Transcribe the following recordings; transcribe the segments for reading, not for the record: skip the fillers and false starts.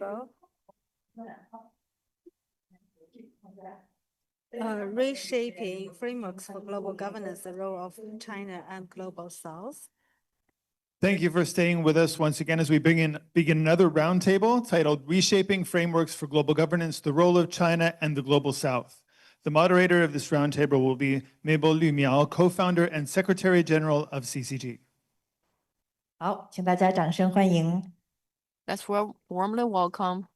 roundtable. Reshaping frameworks for global governance, the role of China and Global South. Thank you for staying with us once again as we begin another roundtable titled Reshaping Frameworks for Global Governance, the Role of China and the Global South. The moderator of this roundtable will be Mabel Miao, co-founder and Secretary General of CCG. 好，请大家掌声欢迎。Let's warmly welcome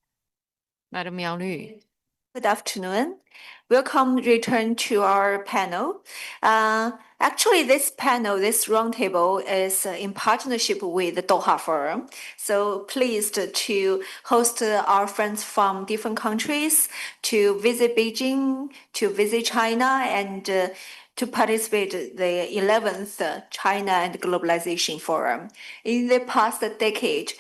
Madam Miao Lu. Good afternoon. Welcome return to our panel. Actually, this panel, this roundtable is in partnership with the Doha Forum. So pleased to host our friends from different countries to visit Beijing, to visit China, and to participate in the 11th China and Globalization Forum. In the past decade,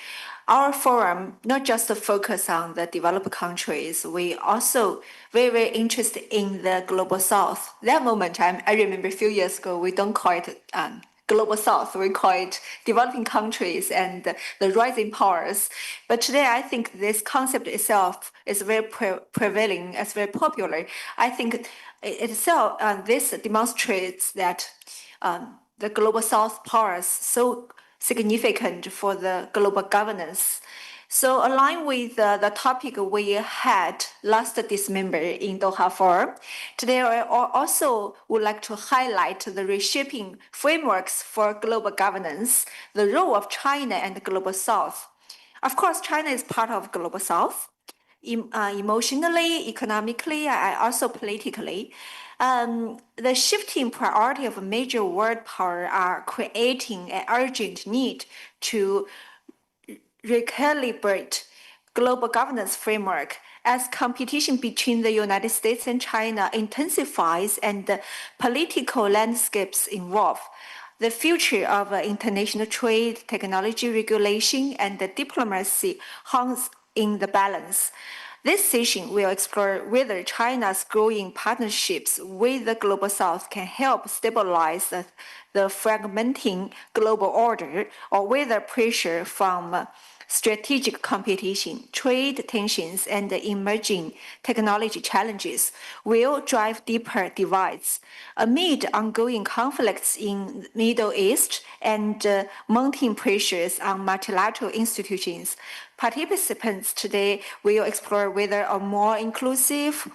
our forum not just focus on the developed countries, we also very interested in the Global South. That moment, I remember a few years ago, we don't call it Global South, we call it developing countries and the rising powers. But today, I think this concept itself is very prevailing, it's very popular. I think itself, this demonstrates that the Global South powers so significant for the global governance. So aligned with the topic we had last December in Doha Forum, today I also would like to highlight the reshaping frameworks for global governance, the role of China and the Global South. Of course, China is part of Global South, emotionally, economically, and also politically. The shifting priority of major world power are creating an urgent need to recalibrate global governance framework as competition between the United States and China intensifies and the political landscapes evolve. The future of international trade, technology regulation, and diplomacy hangs in the balance. This session will explore whether China's growing partnerships with the Global South can help stabilize the fragmenting global order, or whether pressure from strategic competition, trade tensions, and emerging technology challenges will drive deeper divides. Amid ongoing conflicts in the Middle East and mounting pressures on multilateral institutions, participants today will explore whether a more inclusive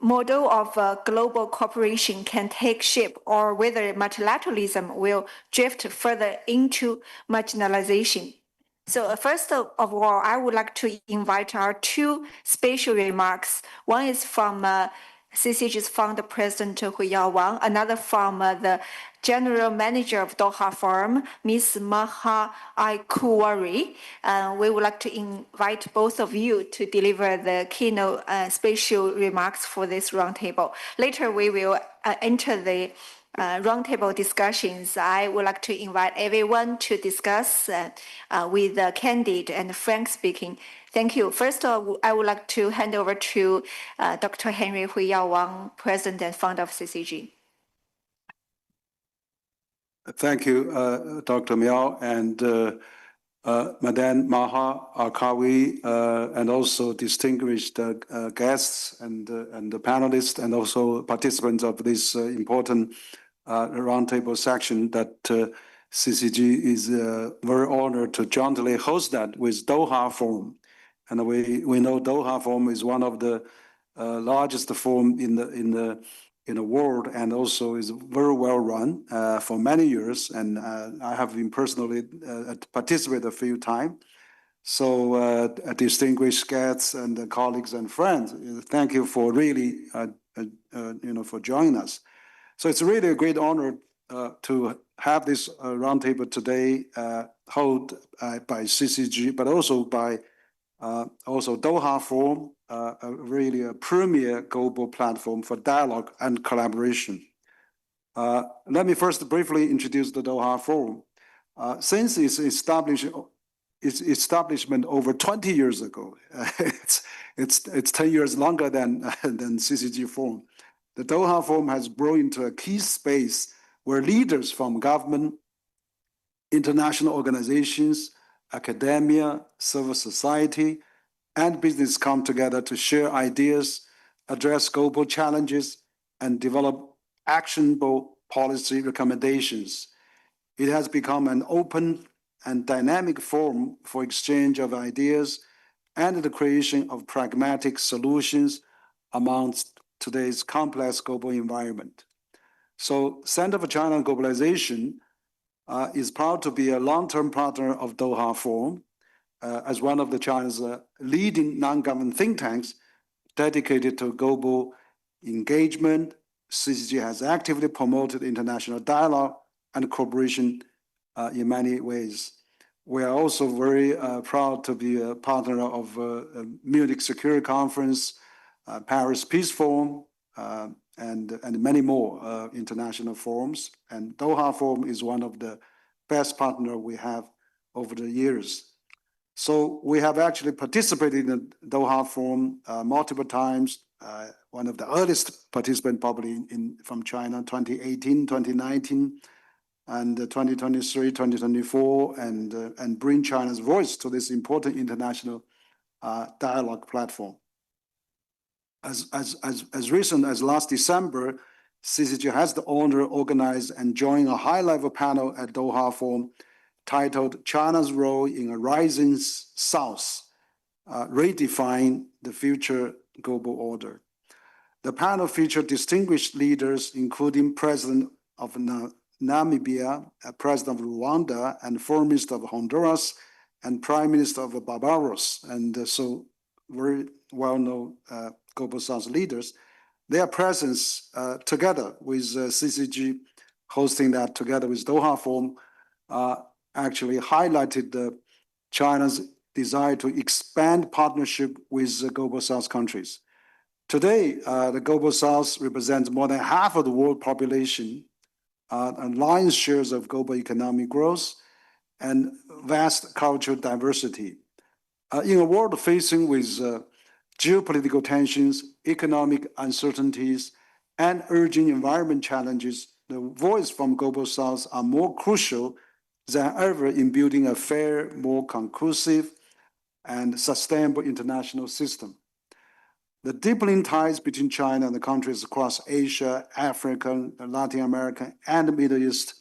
model of global cooperation can take shape, or whether multilateralism will drift further into marginalization. So first of all, I would like to invite our two special remarks. One is from CCG's founder president Huiyao, another from the general manager of Doha Forum, Ms. Maha Kuwari. We would like to invite both of you to deliver the keynote special remarks for this roundtable. Later, we will enter the roundtable discussions. I would like to invite everyone to discuss with candid and frank speaking. Thank you. First, I would like to hand over to Dr. Henry Huiyao, President and founder of CCG. Thank you, Dr. Miao, and Madame Maha Kuwari, and also distinguished guests and the panelists, and also participants of this important roundtable section that CCG is very honored to jointly host that with Doha Forum. And we know Doha Forum is one of the largest forum in the world, and also is very well run for many years. And I have been personally participated a few times. So distinguished guests and colleagues and friends, thank you for really for joining us. So it's really a great honor to have this roundtable today held by CCG, but also by Doha Forum, really a premier global platform for dialogue and collaboration. Let me first briefly introduce the Doha Forum. Since its establishment over 20 years ago, it's 10 years longer than CCG Forum. The Doha Forum has grown into a key space where leaders from government, international organizations, academia, civil society, and business come together to share ideas, address global challenges, and develop actionable policy recommendations. It has become an open and dynamic forum for exchange of ideas and the creation of pragmatic solutions amongst today's complex global environment. So, Center for China and Globalization is proud to be a long-term partner of Doha Forum as one of China's leading non-government think tanks dedicated to global engagement. CCG has actively promoted international dialogue and cooperation in many ways. We are also very proud to be a partner of Munich Security Conference, Paris Peace Forum, and many more international forums. And Doha Forum is one of the best partners we have over the years. So we have actually participated in the Doha Forum multiple times. One of the earliest participants probably from China, 2018, 2019, and 2023, 2024, and bring China's voice to this important international dialogue platform. As recent as last December, CCG has the honor of organizing and joining a high-level panel at Doha Forum titled China's Role in a Rising South, Redefine the Future Global Order. The panel featured distinguished leaders, including President of Namibia, President of Rwanda, and Foreign Minister of Honduras, and Prime Minister of Barbados, and so very well-known Global South leaders. Their presence together with CCG hosting that together with Doha Forum actually highlighted China's desire to expand partnership with the Global South countries. Today, the Global South represents more than half of the world population and lion's shares of global economic growth and vast cultural diversity. In a world facing with geopolitical tensions, economic uncertainties, and urgent environment challenges, the voice from Global South are more crucial than ever in building a fair, more conclusive, and sustainable international system. The deepening ties between China and the countries across Asia, Africa, Latin America, and the Middle East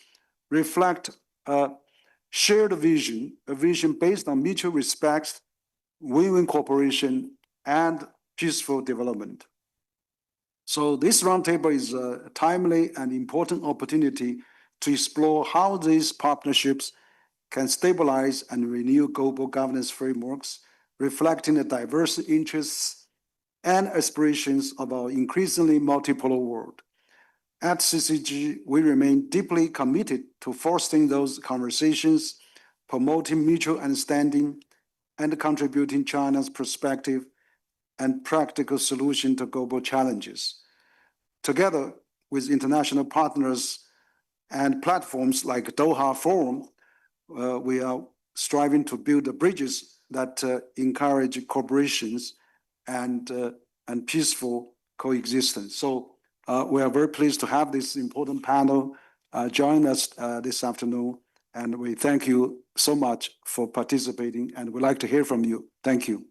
reflect a shared vision, a vision based on mutual respect, win-win cooperation, and peaceful development. So this roundtable is a timely and important opportunity to explore how these partnerships can stabilize and renew global governance frameworks, reflecting the diverse interests and aspirations of our increasingly multipolar world. At CCG, we remain deeply committed to fostering those conversations, promoting mutual understanding, and contributing China's perspective and practical solution to global challenges. Together with international partners and platforms like Doha Forum, we are striving to build the bridges that encourage cooperations and peaceful coexistence. So we are very pleased to have this important panel join us this afternoon, and we thank you so much for participating, and we'd like to hear from you. Thank you.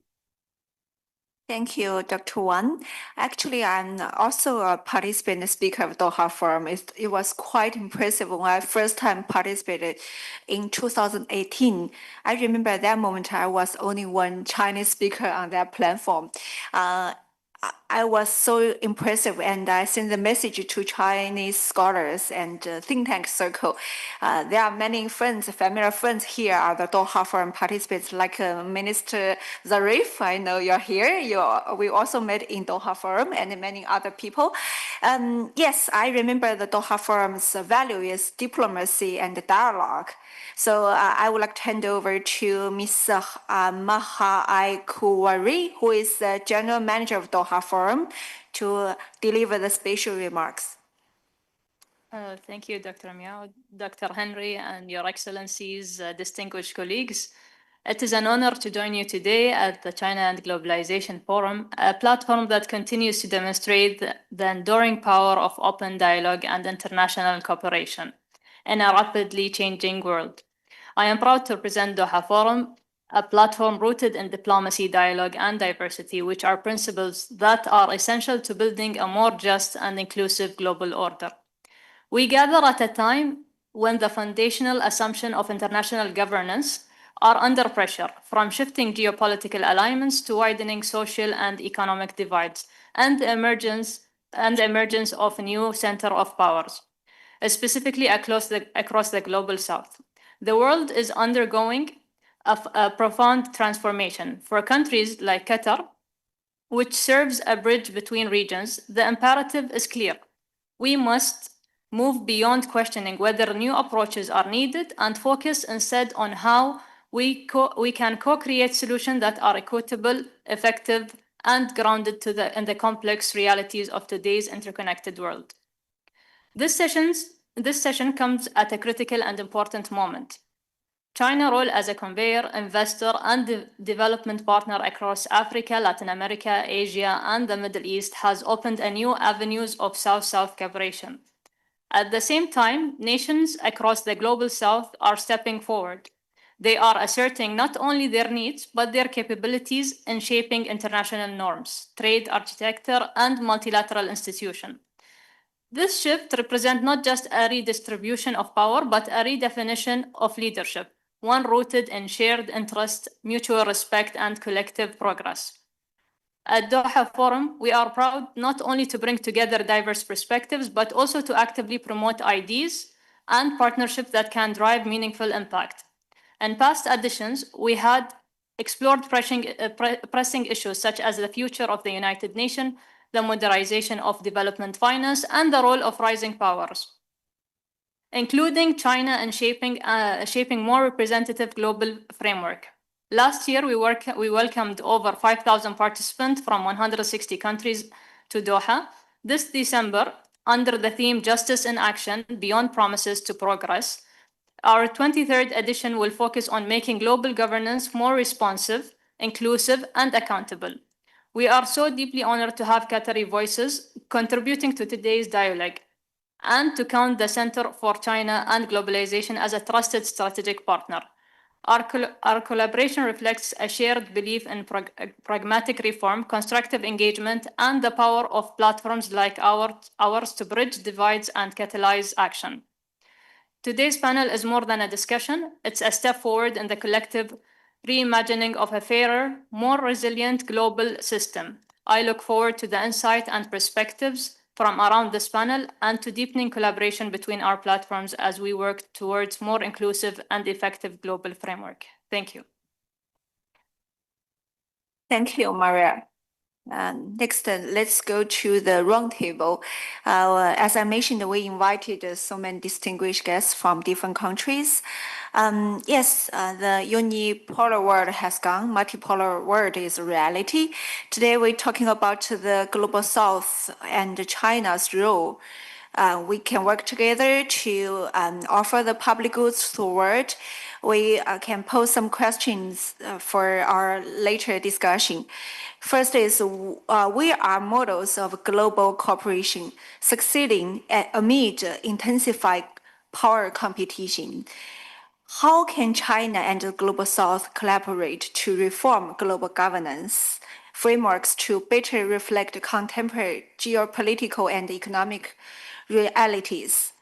Thank you, Dr. Wang. Actually, I'm also a participant and speaker of Doha Forum. It was quite impressive when I first time participated in 2018. I remember at that moment I was only one Chinese speaker on that platform. I was so impressive, and I sent the message to Chinese scholars and think tank circle. There are many friends, familiar friends here are the Doha Forum participants, like Minister Zarif. I know you're here. We also met in Doha Forum, and many other people. Yes, I remember the Doha Forum's value is diplomacy and dialogue. So I would like to hand over to Ms. Maha Kuwari, who is the General Manager of Doha Forum, to deliver the special remarks. Thank you, Dr. Miao, Dr. Henry, and Your Excellencies, distinguished colleagues. It is an honor to join you today at the China and Globalization Forum, a platform that continues to demonstrate the enduring power of open dialogue and international cooperation in a rapidly changing world. I am proud to present Doha Forum, a platform rooted in diplomacy, dialogue, and diversity, which are principles that are essential to building a more just and inclusive global order. We gather at a time when the foundational assumption of international governance are under pressure, from shifting geopolitical alignments to widening social and economic divides, and the emergence of a new center of powers, specifically across the global south. The world is undergoing a profound transformation. For countries like Qatar, which serves a bridge between regions, the imperative is clear. We must move beyond questioning whether new approaches are needed and focus instead on how we can co-create solutions that are equitable, effective, and grounded in the complex realities of today's interconnected world. This session comes at a critical and important moment. China's role as a conveyor, investor, and development partner across Africa, Latin America, Asia, and the Middle East has opened a new avenues of South-South cooperation. At the same time, nations across the global South are stepping forward. They are asserting not only their needs, but their capabilities in shaping international norms, trade architecture, and multilateral institutions. This shift represents not just a redistribution of power, but a redefinition of leadership, one rooted in shared interest, mutual respect, and collective progress. At Doha Forum, we are proud not only to bring together diverse perspectives, but also to actively promote ideas and partnerships that can drive meaningful impact. In past editions, we had explored pressing issues such as the future of the United Nations, the modernization of development finance, and the role of rising powers, including China in shaping more representative global framework. Last year, we welcomed over 5,000 participants from 160 countries to Doha. This December, under the theme Justice in Action, Beyond Promises to Progress, our 23rd edition will focus on making global governance more responsive, inclusive, and accountable. We are so deeply honored to have Qatari voices contributing to today's dialogue and to count the Center for China and Globalization as a trusted strategic partner. Our collaboration reflects a shared belief in pragmatic reform, constructive engagement, and the power of platforms like ours to bridge divides and catalyze action. Today's panel is more than a discussion. It's a step forward in the collective reimagining of a fairer, more resilient global system. I look forward to the insight and perspectives from around this panel and to deepening collaboration between our platforms as we work towards more inclusive and effective global framework. Thank you. Thank you, Maria. Next, let's go to the roundtable. As I mentioned, we invited so many distinguished guests from different countries. Yes, the unipolar world has gone. Multipolar world is a reality. Today, we're talking about the global South and China's role. We can work together to offer the public goods to the world. We can pose some questions for our later discussion. First is, we are models of global cooperation, succeeding amid intensified power competition. How can China and the Global South collaborate to reform global governance frameworks to better reflect contemporary geopolitical and economic realities?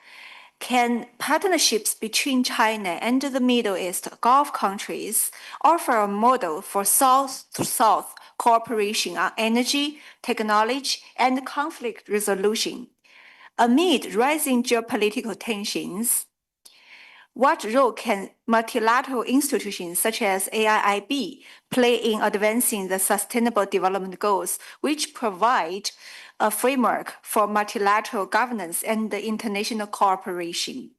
Can partnerships between China and the Middle East Gulf countries offer a model for South-to-South cooperation on energy, technology, and conflict resolution? Amid rising geopolitical tensions, what role can multilateral institutions such as AIIB play in advancing the Sustainable Development Goals, which provide a framework for multilateral governance and international cooperation?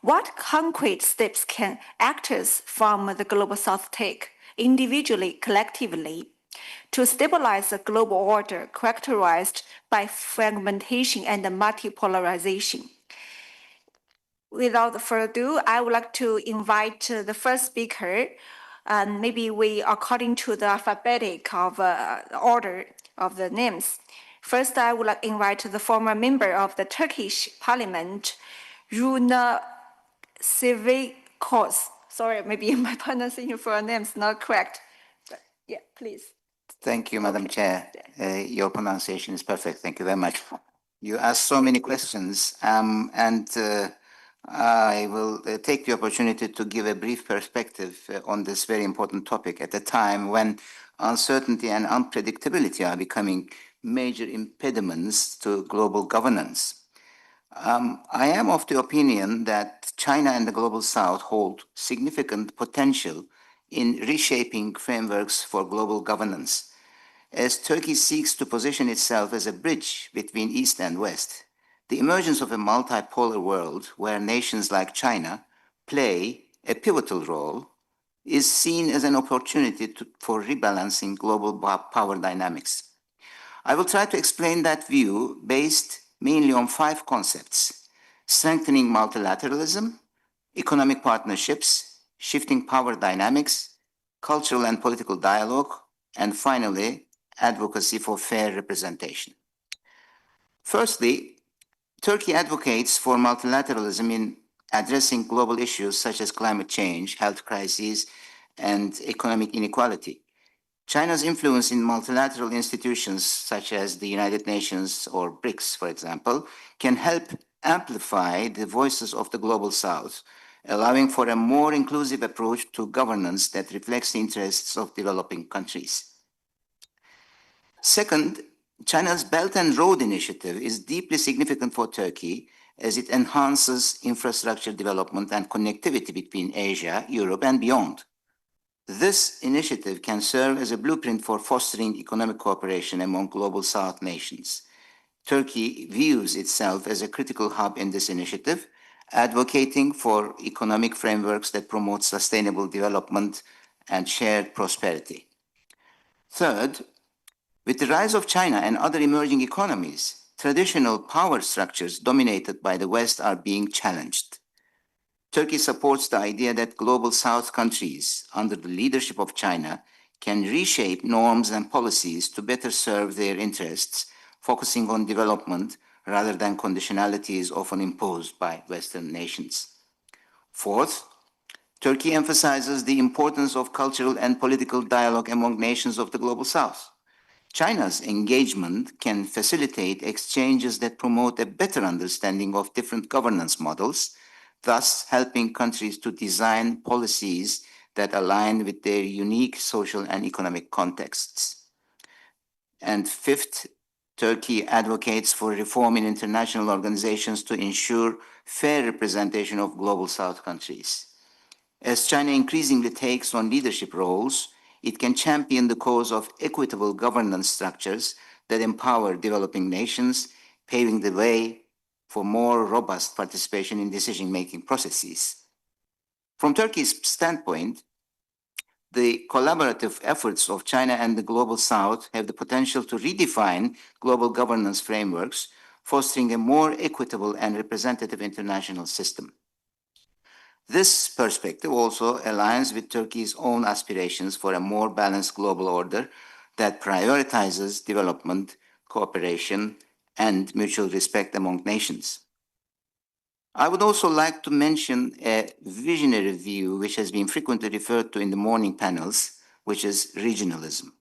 What concrete steps can actors from the Global South take, individually, collectively, to stabilize the global order characterized by fragmentation and multipolarization? Without further ado, I would like to invite the first speaker. Maybe we, according to the alphabetic of order of the names. First, I would like to invite the former member of the Turkish Parliament, Cevikoz. Sorry, maybe my pronunciation for your name is not correct. But yeah, please. Thank you, Madam Chair. Your pronunciation is perfect. Thank you very much. You asked so many questions, and I will take the opportunity to give a brief perspective on this very important topic at a time when uncertainty and unpredictability are becoming major impediments to global governance. I am of the opinion that China and the Global South hold significant potential in reshaping frameworks for global governance. As Turkey seeks to position itself as a bridge between East and West, the emergence of a multipolar world where nations like China play a pivotal role is seen as an opportunity for rebalancing global power dynamics. I will try to explain that view based mainly on 5 concepts: strengthening multilateralism, economic partnerships, shifting power dynamics, cultural and political dialogue, and finally, advocacy for fair representation. Firstly, Turkey advocates for multilateralism in addressing global issues such as climate change, health crises, and economic inequality. China's influence in multilateral institutions such as the United Nations or BRICS, for example, can help amplify the voices of the Global South, allowing for a more inclusive approach to governance that reflects the interests of developing countries. Second, China's Belt and Road Initiative is deeply significant for Turkey as it enhances infrastructure development and connectivity between Asia, Europe, and beyond. This initiative can serve as a blueprint for fostering economic cooperation among Global South nations. Turkey views itself as a critical hub in this initiative, advocating for economic frameworks that promote sustainable development and shared prosperity. Third, with the rise of China and other emerging economies, traditional power structures dominated by the West are being challenged. Turkey supports the idea that Global South countries, under the leadership of China, can reshape norms and policies to better serve their interests, focusing on development rather than conditionalities often imposed by Western nations. Fourth, Turkey emphasizes the importance of cultural and political dialogue among nations of the Global South. China's engagement can facilitate exchanges that promote a better understanding of different governance models, thus helping countries to design policies that align with their unique social and economic contexts. And fifth, Turkey advocates for reform in international organizations to ensure fair representation of Global South countries. As China increasingly takes on leadership roles, it can champion the cause of equitable governance structures that empower developing nations, paving the way for more robust participation in decision-making processes. From Turkey's standpoint, the collaborative efforts of China and the Global South have the potential to redefine global governance frameworks, fostering a more equitable and representative international system. This perspective also aligns with Turkey's own aspirations for a more balanced global order that prioritizes development, cooperation, and mutual respect among nations. I would also like to mention a visionary view which has been frequently referred to in the morning panels, which is regionalism.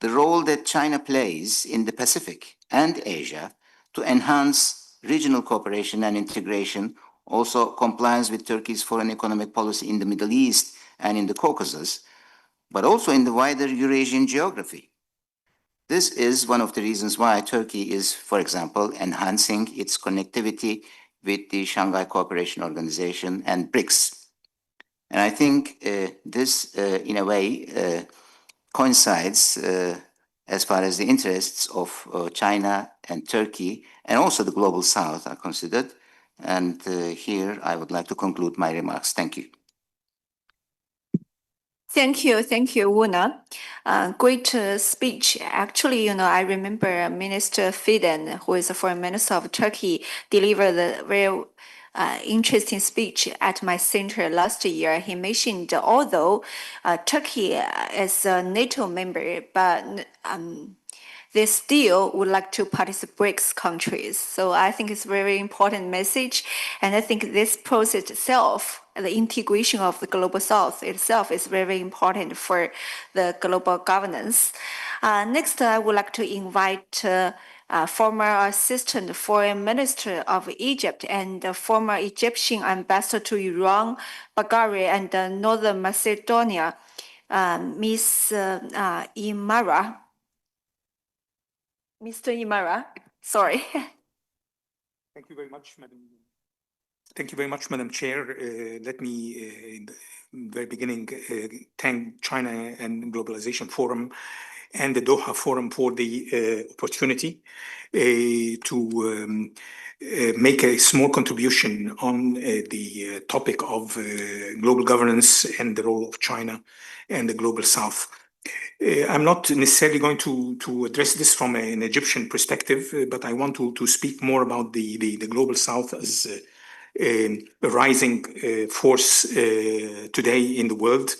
The role that China plays in the Pacific and Asia to enhance regional cooperation and integration also complies with Turkey's foreign economic policy in the Middle East and in the Caucasus, but also in the wider Eurasian geography. This is one of the reasons why Turkey is, for example, enhancing its connectivity with the Shanghai Cooperation Organization and BRICS. And I think this, in a way, coincides as far as the interests of China and Turkey and also the Global South are considered. And here I would like to conclude my remarks. Thank you. Thank you, Unal. Great speech. Actually, I remember Minister Fidan, who is the Foreign Minister of Turkey, delivered a very interesting speech at my center last year. He mentioned although Turkey is a NATO member, but they still would like to participate BRICS countries. So I think it's a very important message. And I think this process itself, the integration of the Global South itself is very important for the global governance. Next, I would like to invite former Assistant Foreign Minister of Egypt and former Egyptian Ambassador to Iran, Bulgaria, and Northern Macedonia, Ms. Emara. Mr. Emara, sorry. Thank you very much, Madam. Thank you very much, Madam Chair. Let me, in the very beginning, thank China and Globalization Forum and the Doha Forum for the opportunity to make a small contribution on the topic of global governance and the role of China and the Global South. I'm not necessarily going to address this from an Egyptian perspective, but I want to speak more about the Global South as a rising force today in the world.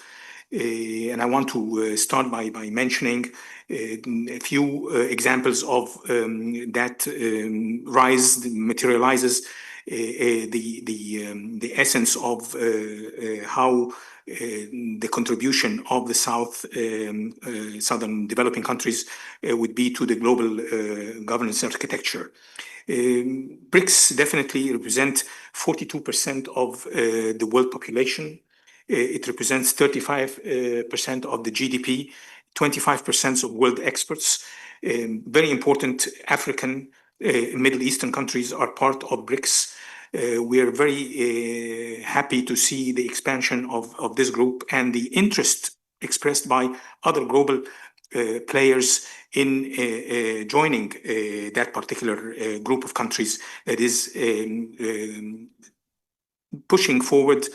And I want to start by mentioning a few examples of that rise materializes the essence of how the contribution of the southern developing countries would be to the global governance architecture. BRICS definitely represent 42% of the world population. It represents 35% of the GDP, 25% of world exports. Very important African, Middle Eastern countries are part of BRICS. We are very happy to see the expansion of this group and the interest expressed by other global players in joining that particular group of countries that is pushing forward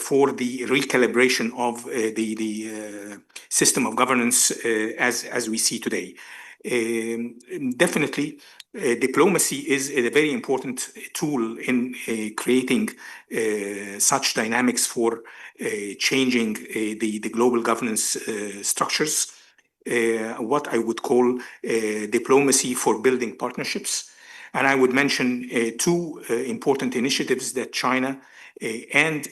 for the recalibration of the system of governance as we see today. Definitely, diplomacy is a very important tool in creating such dynamics for changing the global governance structures. What I would call diplomacy for building partnerships. And I would mention two important initiatives that China and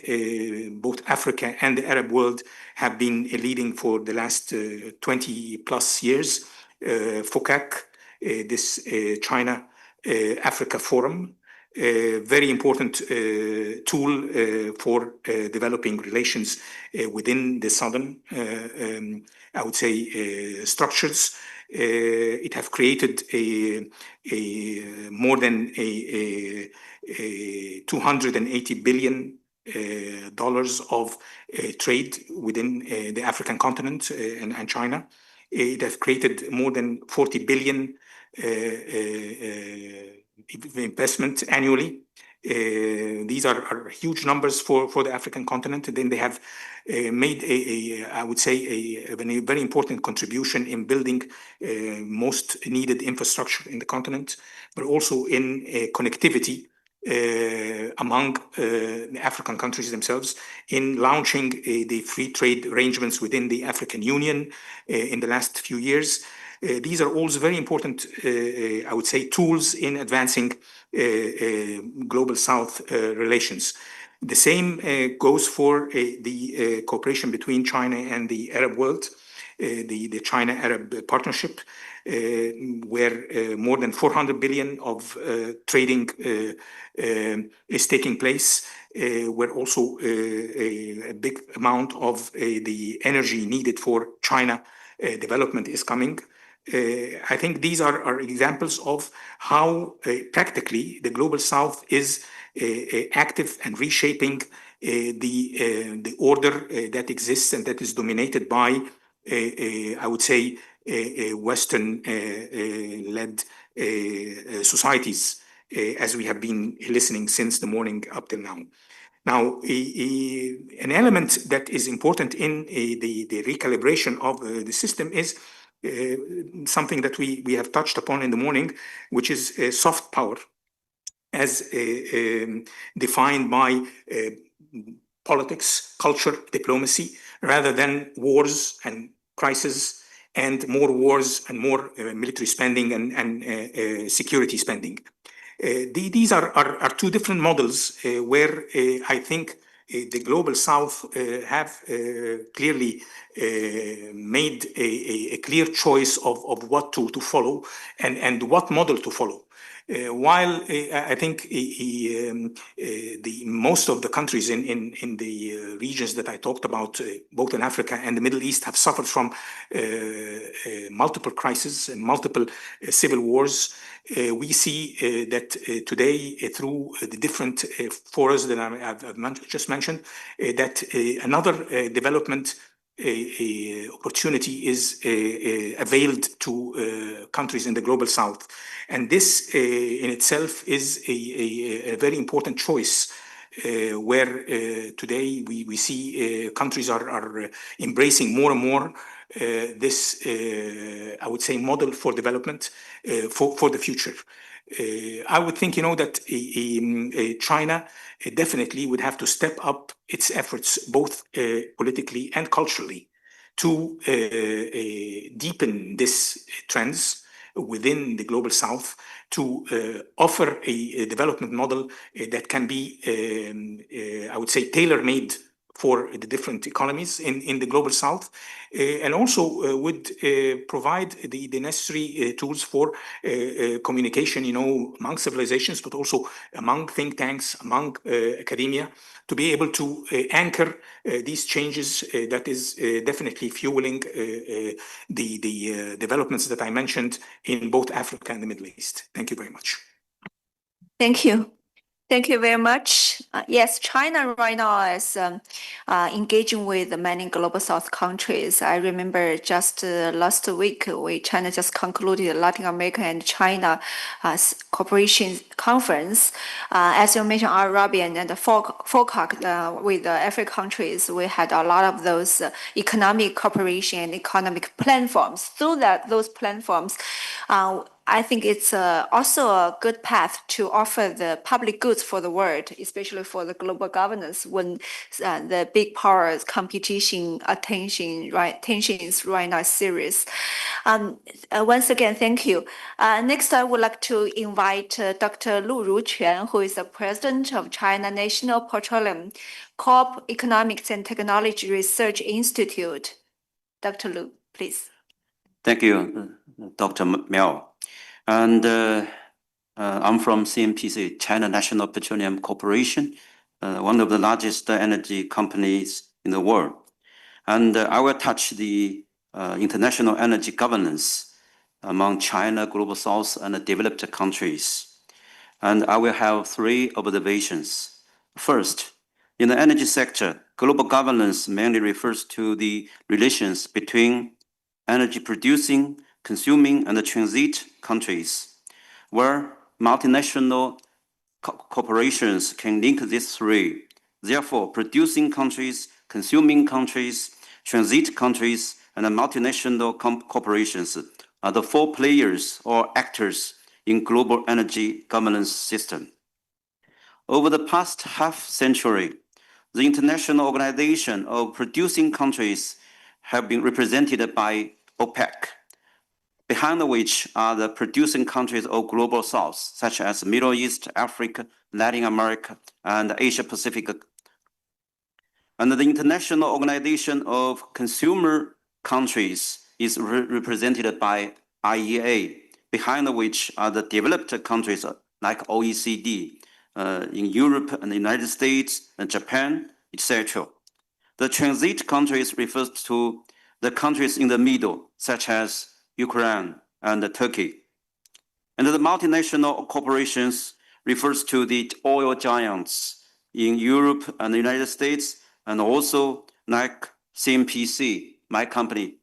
both Africa and the Arab world have been leading for the last 20 plus years. FOCAC, this China Africa Forum, very important tool for developing relations within the southern, I would say, structures. It have created more than a $280 billion of trade within the African continent and China. It has created more than 40 billion investment annually. These are huge numbers for the African continent. And then they have made I would say, a very important contribution in building most needed infrastructure in the continent, but also in connectivity among the African countries themselves, in launching the free trade arrangements within the African Union in the last few years. These are also very important, I would say, tools in advancing global South relations. The same goes for the cooperation between China and the Arab world, the China-Arab partnership, where more than 400 billion of trading is taking place, where also a big amount of the energy needed for China development is coming. I think these are examples of how practically the Global South is active and reshaping the order that exists and that is dominated by, I would say, Western-led societies, as we have been listening since the morning up till now. Now, an element that is important in the recalibration of the system is something that we have touched upon in the morning, which is soft power, as defined by politics, culture, diplomacy, rather than wars and crises and more wars and more military spending and security spending. These are two different models where I think the Global South have clearly made a clear choice of what to follow and what model to follow. While I think the most of the countries in the regions that I talked about, both in Africa and the Middle East, have suffered from multiple crises and multiple civil wars, we see that today through the different forums that I've just mentioned, that another development opportunity is availed to countries in the Global South. And this in itself is a very important choice where today we see countries are embracing more and more this, I would say, model for development for the future. I would think, that China definitely would have to step up its efforts, both politically and culturally, to deepen these trends within the Global South, to offer a development model that can be, I would say, tailor-made for the different economies in the Global South, and also would provide the necessary tools for communication, among civilizations, but also among think tanks, among academia, to be able to anchor these changes that is definitely fueling the developments that I mentioned in both Africa and the Middle East. Thank you very much. Thank you. Thank you very much. Yes, China right now is engaging with many Global South countries. I remember just last week, China just concluded Latin America and China cooperation conference. As you mentioned, Arabian and the FOCAC with the African countries, we had a lot of those economic cooperation and economic platforms. Through those platforms, I think it's also a good path to offer the public goods for the world, especially for the global governance when the big powers competition tensions right now serious. Once again, thank you. Next, I would like to invite Dr. Lu Ruquan, who is the president of China National Petroleum Corp Economics and Technology Research Institute. Dr. Lu, please. Thank you, Dr. Miao. And I'm from CNPC, China National Petroleum Corporation, one of the largest energy companies in the world. And I will touch the international energy governance among China, Global South, and developed countries. And I will have three observations. First, in the energy sector, global governance mainly refers to the relations between energy producing, consuming, and transit countries, where multinational corporations can link these three. Therefore, producing countries, consuming countries, transit countries, and multinational corporations are the four players or actors in global energy governance system. Over the past half century, the international organization of producing countries have been represented by OPEC, behind which are the producing countries of Global South, such as Middle East, Africa, Latin America, and Asia Pacific. And the International Organization of Consumer Countries is represented by IEA, behind which are the developed countries like OECD, in Europe and the United States and Japan, etc. The transit countries refers to the countries in the middle, such as Ukraine and Turkey. And the multinational corporations refers to the oil giants in Europe and the United States, and also like CNPC, my company,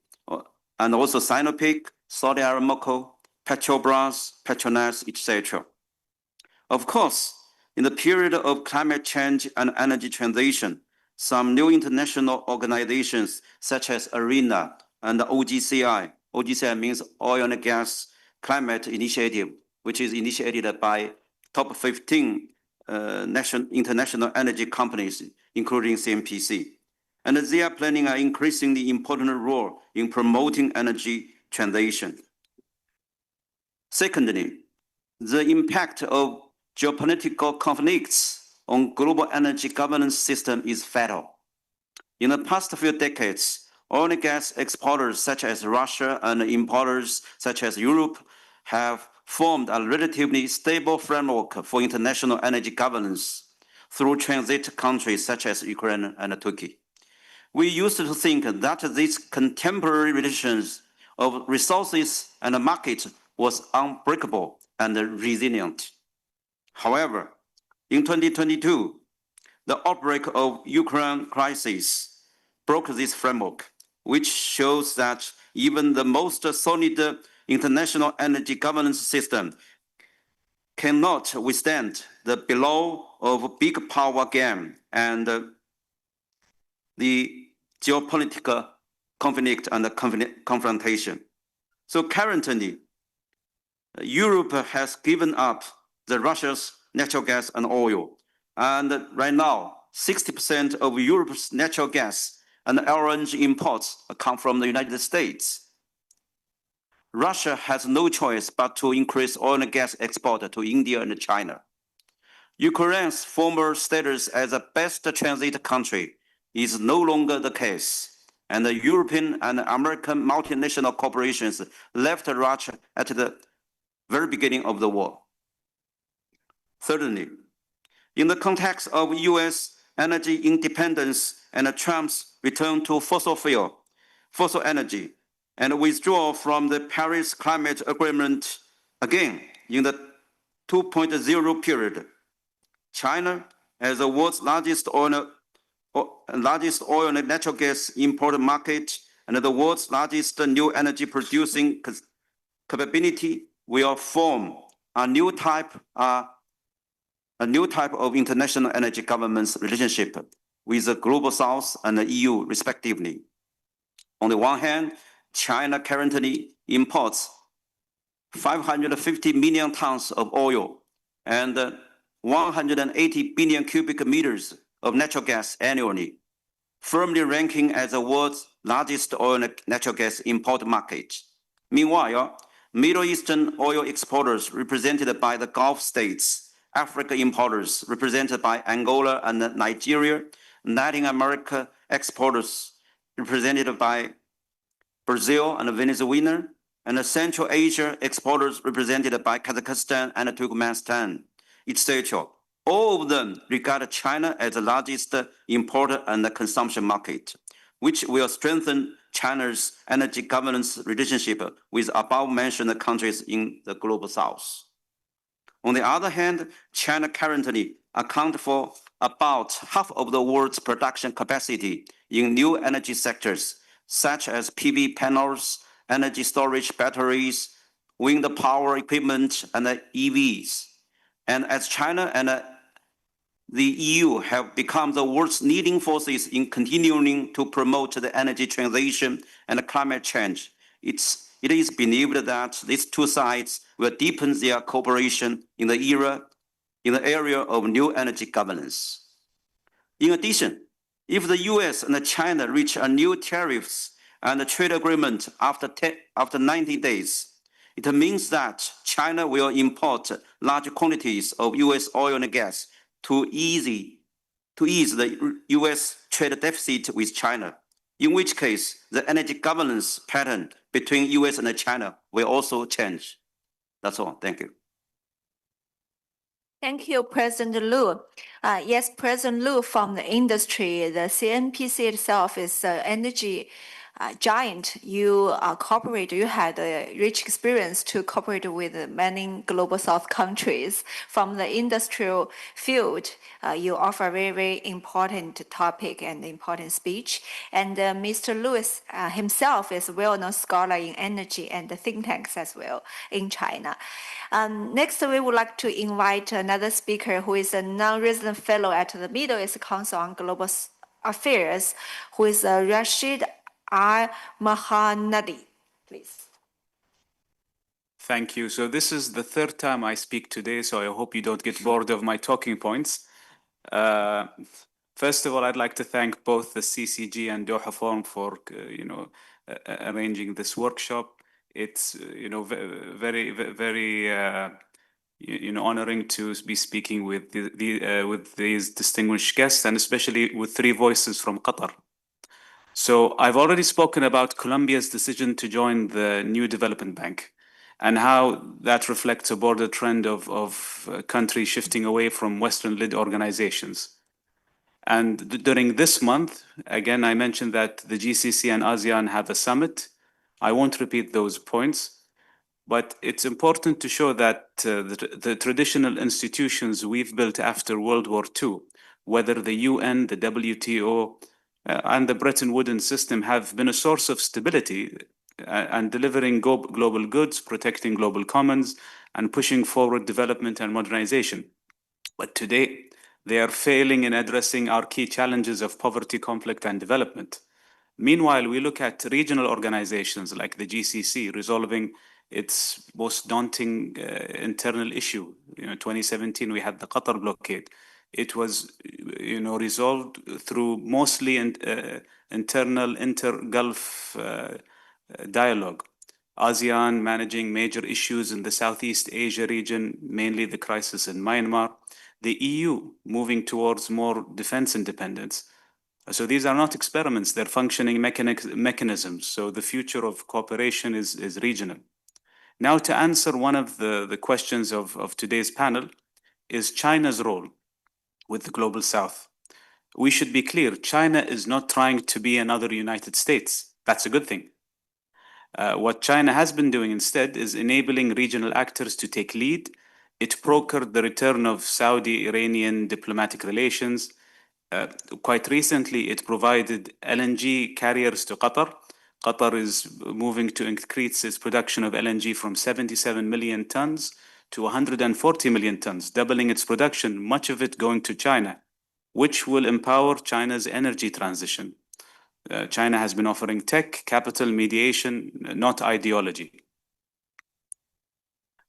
and also Sinopec, Saudi Aramco, Petrobras, Petronas, etc. Of course, in the period of climate change and energy transition, some new international organizations such as ARENA and the OGCI. OGCI means Oil and Gas Climate Initiative, which is initiated by top 15 international energy companies, including CNPC. and they are playing an increasingly important role in promoting energy transition. Secondly, the impact of geopolitical conflicts on global energy governance system is fatal. In the past few decades, oil and gas exporters such as Russia and importers such as Europe have formed a relatively stable framework for international energy governance through transit countries such as Ukraine and Turkey. We used to think that these contemporary relations of resources and market was unbreakable and resilient. However, in 2022, the outbreak of Ukraine crisis broke this framework, which shows that even the most solid international energy governance system cannot withstand the blow of big power game and the geopolitical conflict and confrontation. So currently, Europe has given up the Russia's natural gas and oil. And right now, 60% of Europe's natural gas and LNG imports come from the United States. Russia has no choice but to increase oil and gas export to India and China. Ukraine's former status as a best transit country is no longer the case, and the European and American multinational corporations left Russia at the very beginning of the war. Thirdly, in the context of US energy independence and Trump's return to fossil energy, and withdrawal from the Paris Climate Agreement again in the 2.0 period, China, as the world's largest oil and natural gas import market and the world's largest new energy producing capability, will form a new type of international energy governance relationship with the Global South and the EU, respectively. On the one hand, China currently imports 550 million tons of oil and 180 billion cubic meters of natural gas annually, firmly ranking as the world's largest oil and natural gas import market. Meanwhile, Middle Eastern oil exporters represented by the Gulf states, Africa importers represented by Angola and Nigeria, Latin America exporters represented by Brazil and Venezuela, and Central Asia exporters represented by Kazakhstan and Turkmenistan, etc. All of them regard China as the largest importer and consumption market, which will strengthen China's energy governance relationship with above-mentioned countries in the Global South. On the other hand, China currently accounts for about half of the world's production capacity in new energy sectors, such as PV panels, energy storage batteries, wind power equipment, and EVs. And as China and the EU have become the world's leading forces in continuing to promote the energy transition and climate change, it is believed that these two sides will deepen their cooperation in the area of new energy governance. In addition, if the US and China reach a new tariffs and trade agreement after 90 days, it means that China will import large quantities of US oil and gas to ease the US trade deficit with China, in which case the energy governance pattern between US and China will also change. That's all. Thank you. Thank you, President Lu. Yes, President Lu, from the industry, the CNPC itself is an energy giant. You had a rich experience to cooperate with many Global South countries. From the industrial field, you offer a very, very important topic and important speech. And Mr. Lewis himself is a well-known scholar in energy and the think tanks as well in China. Next, we would like to invite another speaker who is a non-resident fellow at the Middle East Council on Global Affairs, who is Rashid Mohannadi, please. Thank you. So this is the third time I speak today, so I hope you don't get bored of my talking points. First of all, I'd like to thank both the CCG and Doha Forum for, arranging this workshop. It's, very, honoring to be speaking with with these distinguished guests, and especially with three voices from Qatar. So I've already spoken about Colombia's decision to join the new development bank and how that reflects a broader trend of countries shifting away from Western-led organizations. And during this month, again, I mentioned that the GCC and ASEAN have a summit. I won't repeat those points, but it's important to show that the traditional institutions we've built after World War II, whether the UN, the WTO, and the Bretton Woods system, have been a source of stability and delivering global goods, protecting global commons, and pushing forward development and modernization. But today, they are failing in addressing our key challenges of poverty, conflict, and development. Meanwhile, we look at regional organizations like the GCC resolving its most daunting internal issue. 2017, we had the Qatar blockade. It was, resolved through mostly internal inter-Gulf dialogue. ASEAN managing major issues in the Southeast Asia region, mainly the crisis in Myanmar. The EU moving towards more defense independence. So these are not experiments, they're functioning mechanisms. So the future of cooperation is regional. Now, to answer one of the questions of today's panel is China's role with the Global South. We should be clear, China is not trying to be another United States. That's a good thing. What China has been doing instead is enabling regional actors to take lead. It brokered the return of Saudi-Iranian diplomatic relations. Quite recently, it provided LNG carriers to Qatar. Qatar is moving to increase its production of LNG from 77 million tons to 140 million tons, doubling its production, much of it going to China, which will empower China's energy transition. China has been offering tech, capital, mediation, not ideology.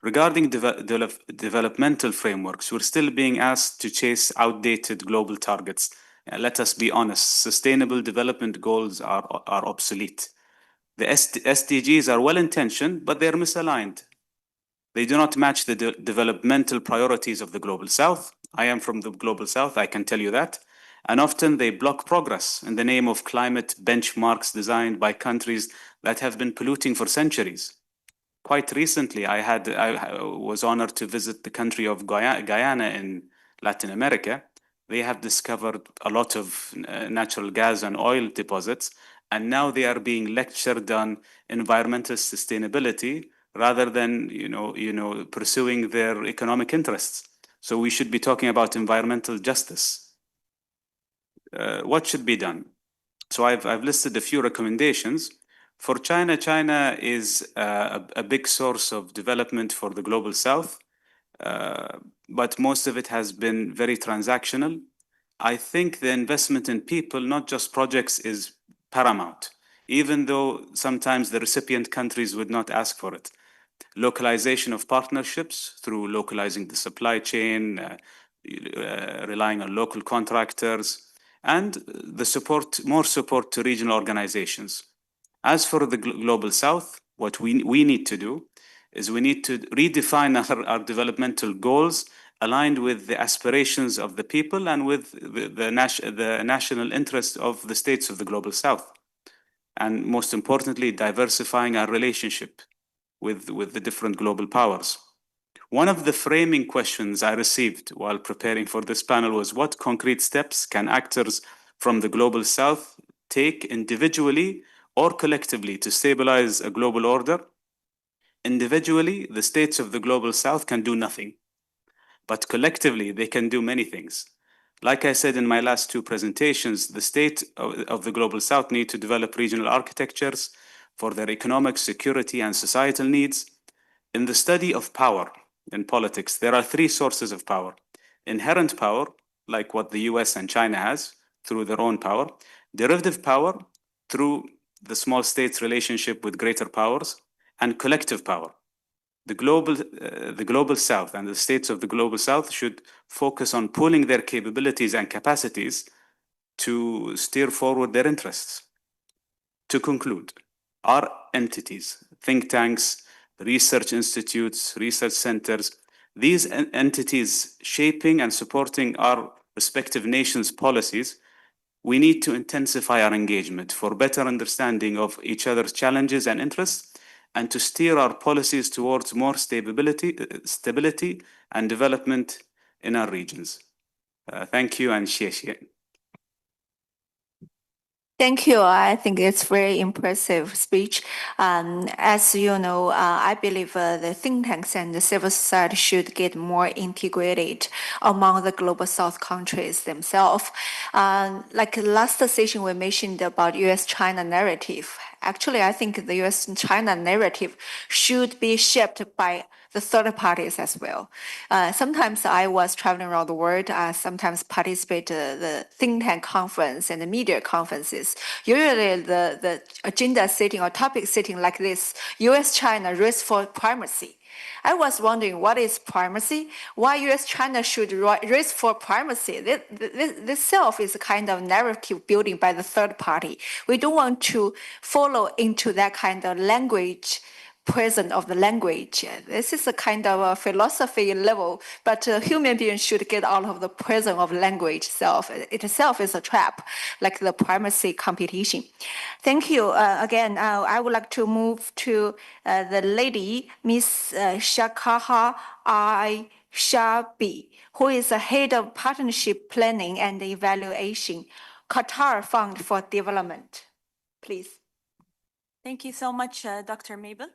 Regarding developmental frameworks, we're still being asked to chase outdated global targets. Let us be honest, sustainable development goals are obsolete. The SDGs are well-intentioned, but they're misaligned. They do not match the developmental priorities of the Global South. I am from the Global South, I can tell you that. And often they block progress in the name of climate benchmarks designed by countries that have been polluting for centuries. Quite recently, I was honored to visit the country of Guyana in Latin America. They have discovered a lot of natural gas and oil deposits, and now they are being lectured on environmental sustainability rather than pursuing their economic interests. So we should be talking about environmental justice. What should be done? So I've listed a few recommendations. For China, China is a big source of development for the Global South, but most of it has been very transactional. I think the investment in people, not just projects, is paramount, even though sometimes the recipient countries would not ask for it. Localization of partnerships through localizing the supply chain, relying on local contractors, and the support, more support to regional organizations. As for the Global South, what we need to do is we need to redefine our developmental goals aligned with the aspirations of the people and with the national interest of the states of the Global South. And most importantly, diversifying our relationship with the different global powers. One of the framing questions I received while preparing for this panel was, what concrete steps can actors from the Global South take individually or collectively to stabilize a global order? Individually, the states of the Global South can do nothing, but collectively, they can do many things. Like I said in my last two presentations, the state of the Global South need to develop regional architectures for their economic, security, and societal needs. In the study of power in politics, there are three sources of power. Inherent power, like what the US and China has, through their own power. Derivative power, through the small states' relationship with greater powers. And collective power. The Global South and the states of the Global South should focus on pooling their capabilities and capacities to steer forward their interests. To conclude, our entities, think tanks, research institutes, research centers, these entities shaping and supporting our respective nations' policies, we need to intensify our engagement for better understanding of each other's challenges and interests, and to steer our policies towards more stability and development in our regions. Thank you and xie xie. Thank you. I think it's very impressive speech. As you know, I believe the think tanks and the civil society should get more integrated among the global South countries themselves. Like last session, we mentioned about U.S.-China narrative. Actually, I think the U.S.-China narrative should be shaped by the third parties as well. Sometimes I was traveling around the world. I sometimes participate the think tank conference and the media conferences. Usually the agenda setting or topic setting like this, U.S.-China race for primacy. I was wondering what is primacy? Why U.S.-China should race for primacy? This self is a kind of narrative building by the third party. We don't want to follow into that kind of language present of the language. This is a kind of a philosophy level, but human beings should get out of the prison of language itself. It itself is a trap, like the primacy competition. Thank you. Again, I would like to move to the lady, Miss Shaikha Al-Shaibi, who is the head of partnership planning and evaluation, Qatar Fund for Development. Please. Thank you so much, Dr. Mabel.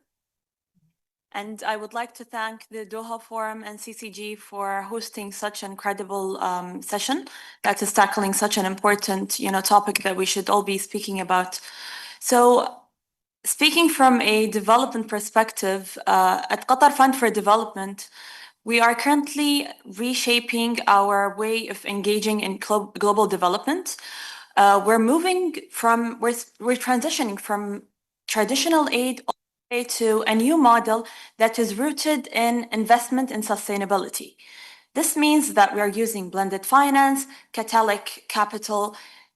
And I would like to thank the Doha Forum and CCG for hosting such an incredible session that is tackling such an important, topic that we should all be speaking about. So, speaking from a development perspective, at Qatar Fund for Development, we are currently reshaping our way of engaging in global development. We're transitioning from traditional aid to a new model that is rooted in investment and sustainability. This means that we are using blended finance, catalytic capital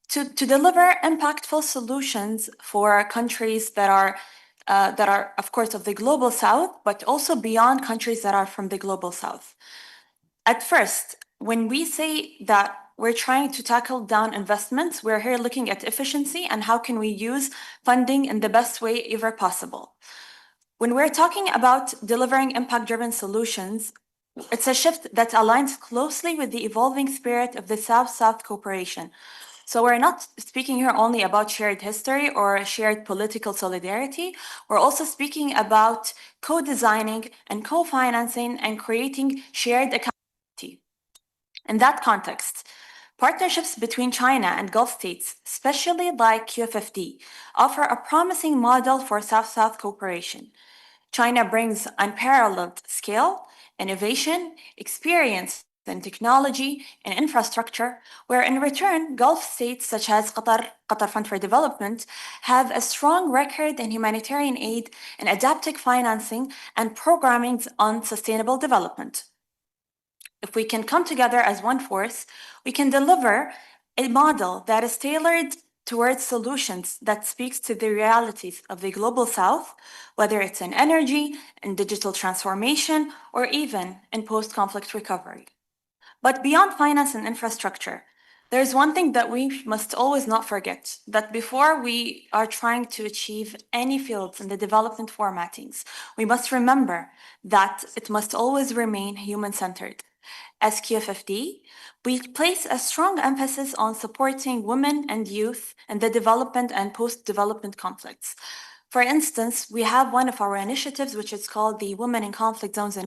to deliver impactful solutions for countries that are, of course, of the global South, but also beyond countries that are from the global South. At first, when we say that we're trying to tackle down investments, we're here looking at efficiency and how can we use funding in the best way ever possible. When we're talking about delivering impact-driven solutions, it's a shift that aligns closely with the evolving spirit of the South-South cooperation. So we're not speaking here only about shared history or shared political solidarity. We're also speaking about co-designing and co-financing and creating shared accountability. In that context, partnerships between China and Gulf states, especially like QFFD, offer a promising model for South-South cooperation. China brings unparalleled scale, innovation, experience in technology and infrastructure, where in return, Gulf states such as Qatar Fund for Development have a strong record in humanitarian aid and adaptive financing and programming on sustainable development. If we can come together as one force, we can deliver a model that is tailored towards solutions that speaks to the realities of the global South, whether it's in energy, in digital transformation, or even in post-conflict recovery. But beyond finance and infrastructure, there's one thing that we must always not forget, that before we are trying to achieve any fields in the development formattings, we must remember that it must always remain human-centered. As QFFD, we place a strong emphasis on supporting women and youth in the development and post-development conflicts. For instance, we have one of our initiatives, which is called the Women in Conflict Zones.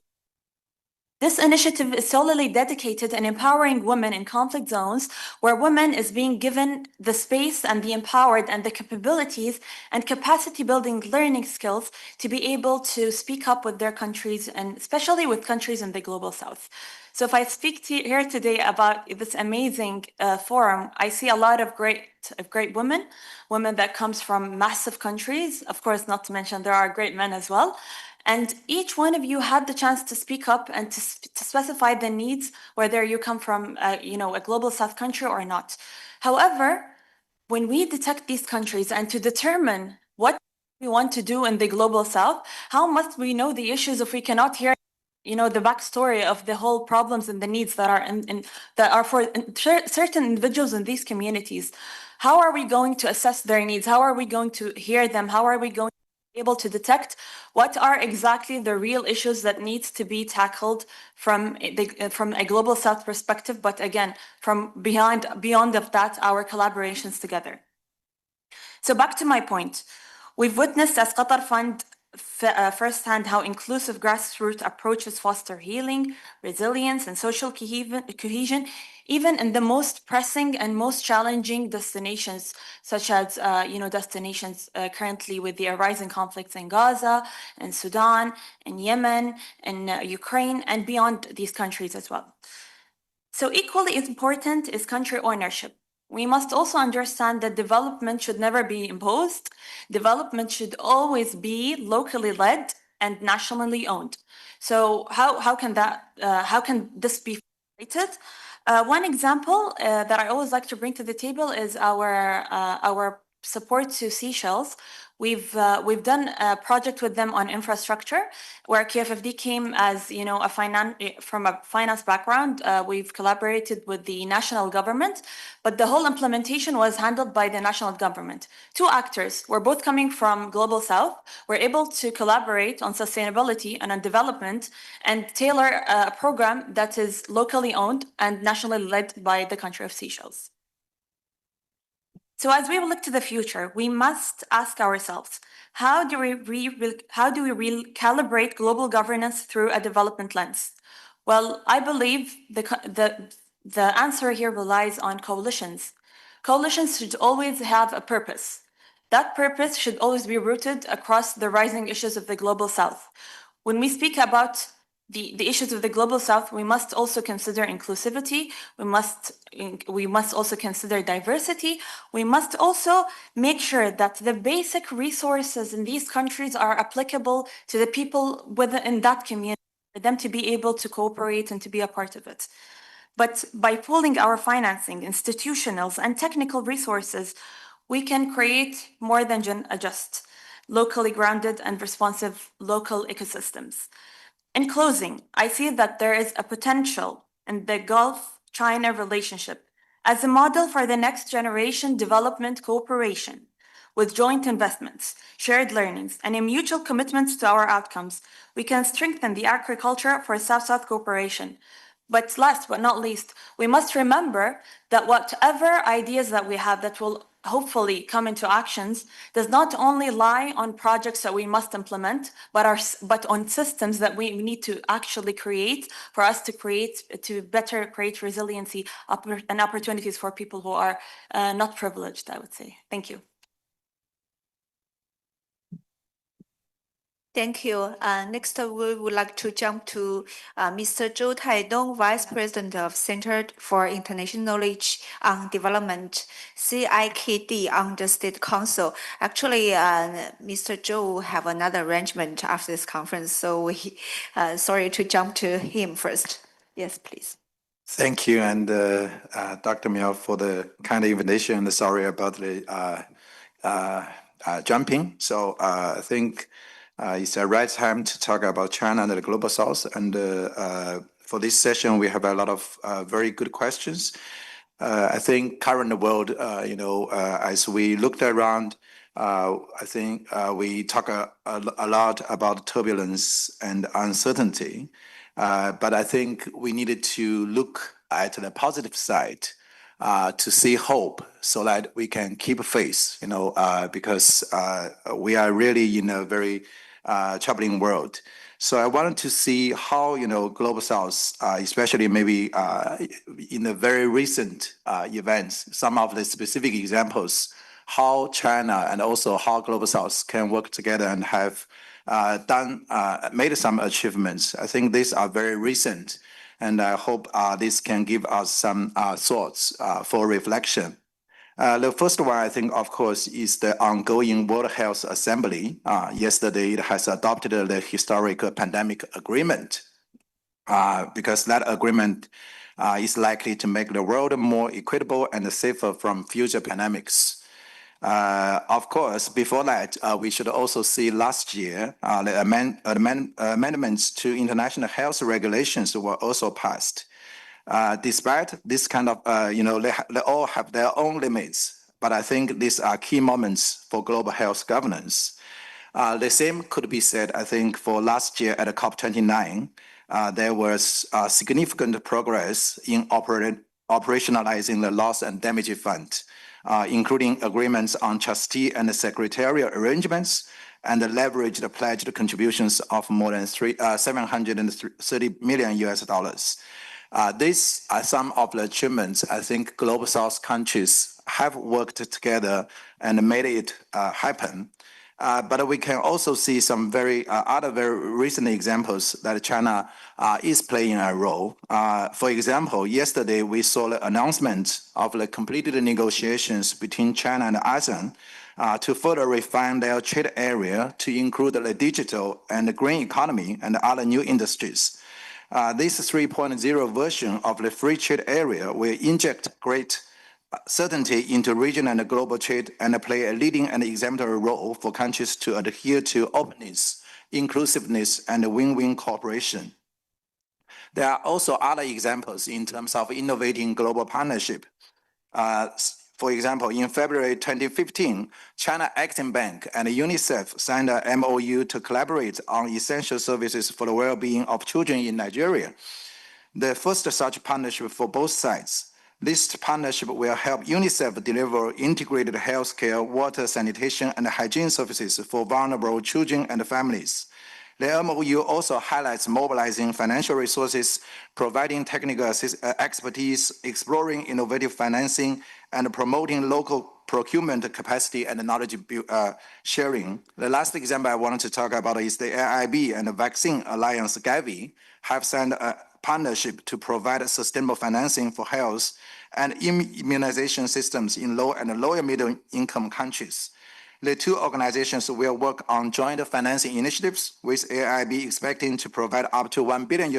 This initiative is solely dedicated in empowering women in conflict zones, where women is being given the space and the empowered and the capabilities and capacity building learning skills to be able to speak up with their countries, and especially with countries in the global South. So if I speak to you here today about this amazing forum, I see a lot of great women that comes from massive countries, of course, not to mention there are great men as well. And each one of you had the chance to speak up and to specify the needs, whether you come from a global South country or not. However, when we detect these countries and to determine what we want to do in the global south, how must we know the issues if we cannot hear the backstory of the whole problems and the needs that are for certain individuals in these communities? How are we going to assess their needs? How are we going to hear them? How are we going to be able to detect what are exactly the real issues that needs to be tackled from a global south perspective, but again, from beyond of that, our collaborations together. So back to my point, we've witnessed as Qatar Fund firsthand how inclusive grassroots approaches foster healing, resilience, and social cohesion, even in the most pressing and most challenging destinations, such as destinations currently with the arising conflicts in Gaza, in Sudan, in Yemen, in Ukraine, and beyond these countries as well. So equally important is country ownership. We must also understand that development should never be imposed. Development should always be locally led and nationally owned. So how can this be facilitated? One example that I always like to bring to the table is our support to Seychelles. We've done a project with them on infrastructure, where KFFD came as from a finance background. We've collaborated with the national government, but the whole implementation was handled by the national government. Two actors were both coming from Global South, were able to collaborate on sustainability and on development and tailor a program that is locally owned and nationally led by the country of Seychelles. So as we look to the future, we must ask ourselves, how do we recalibrate global governance through a development lens? Well, I believe the answer here relies on coalitions. Coalitions should always have a purpose. That purpose should always be rooted across the rising issues of the global south. When we speak about the issues of the global south, we must also consider inclusivity. We must also consider diversity. We must also make sure that the basic resources in these countries are applicable to the people within that community, for them to be able to cooperate and to be a part of it. But by pooling our financing, institutionals, and technical resources, we can create more than just locally grounded and responsive local ecosystems. In closing, I see that there is a potential in the Gulf-China relationship as a model for the next generation development cooperation. With joint investments, shared learnings, and a mutual commitment to our outcomes, we can strengthen the agriculture for South-South cooperation. But last but not least, we must remember that whatever ideas that we have that will hopefully come into actions does not only lie on projects that we must implement, but on systems that we need to actually create for us to better create resiliency and opportunities for people who are not privileged, I would say. Thank you. Thank you. Next, we would like to jump to Mr. Zhou Taidong, Vice President of Center for International Knowledge on Development, CIKD, on the State Council. Actually, Mr. Zhou have another arrangement after this conference, so sorry to jump to him first. Yes, please. Thank you, and Dr. Miao for the kind invitation, and sorry about the jumping. So I think it's the right time to talk about China and the Global South. And for this session, we have a lot of very good questions. I think current world, as we looked around, I think we talk a lot about turbulence and uncertainty. But I think we needed to look at the positive side to see hope so that we can keep faith, because we are really in a very troubling world. So I wanted to see how, Global South, especially maybe in the very recent events, some of the specific examples, how China and also how Global South can work together and have made some achievements. I think these are very recent, and I hope this can give us some thoughts for reflection. The first one, I think, of course, is the ongoing World Health Assembly. Yesterday, it has adopted the historic pandemic agreement, because that agreement is likely to make the world more equitable and safer from future pandemics. Of course, before that, we should also see last year, the amendments to international health regulations were also passed. Despite this kind of, they all have their own limits, but I think these are key moments for global health governance. The same could be said, I think, for last year at COP29. There was significant progress in operationalizing the loss and damage fund, including agreements on trustee and secretarial arrangements, and leveraged pledged contributions of more than $730 million. These are some of the achievements I think Global South countries have worked together and made it happen. But we can also see some other very recent examples that China is playing a role. For example, yesterday we saw the announcement of the completed negotiations between China and ASEAN to further refine their trade area to include the digital and the green economy and other new industries. This 3.0 version of the free trade area will inject great certainty into regional and global trade and play a leading and exemplary role for countries to adhere to openness, inclusiveness, and win-win cooperation. There are also other examples in terms of innovating global partnership. For example, in February 2015, China Exim Bank and UNICEF signed a MOU to collaborate on essential services for the well-being of children in Nigeria, the first such partnership for both sides. This partnership will help UNICEF deliver integrated healthcare, water, sanitation, and hygiene services for vulnerable children and families. The MOU also highlights mobilizing financial resources, providing technical expertise, exploring innovative financing, and promoting local procurement capacity and knowledge sharing. The last example I wanted to talk about is the AIB and the Vaccine Alliance Gavi have signed a partnership to provide sustainable financing for health and immunization systems in low and lower middle income countries. The two organizations will work on joint financing initiatives, with AIB expecting to provide up to $1 billion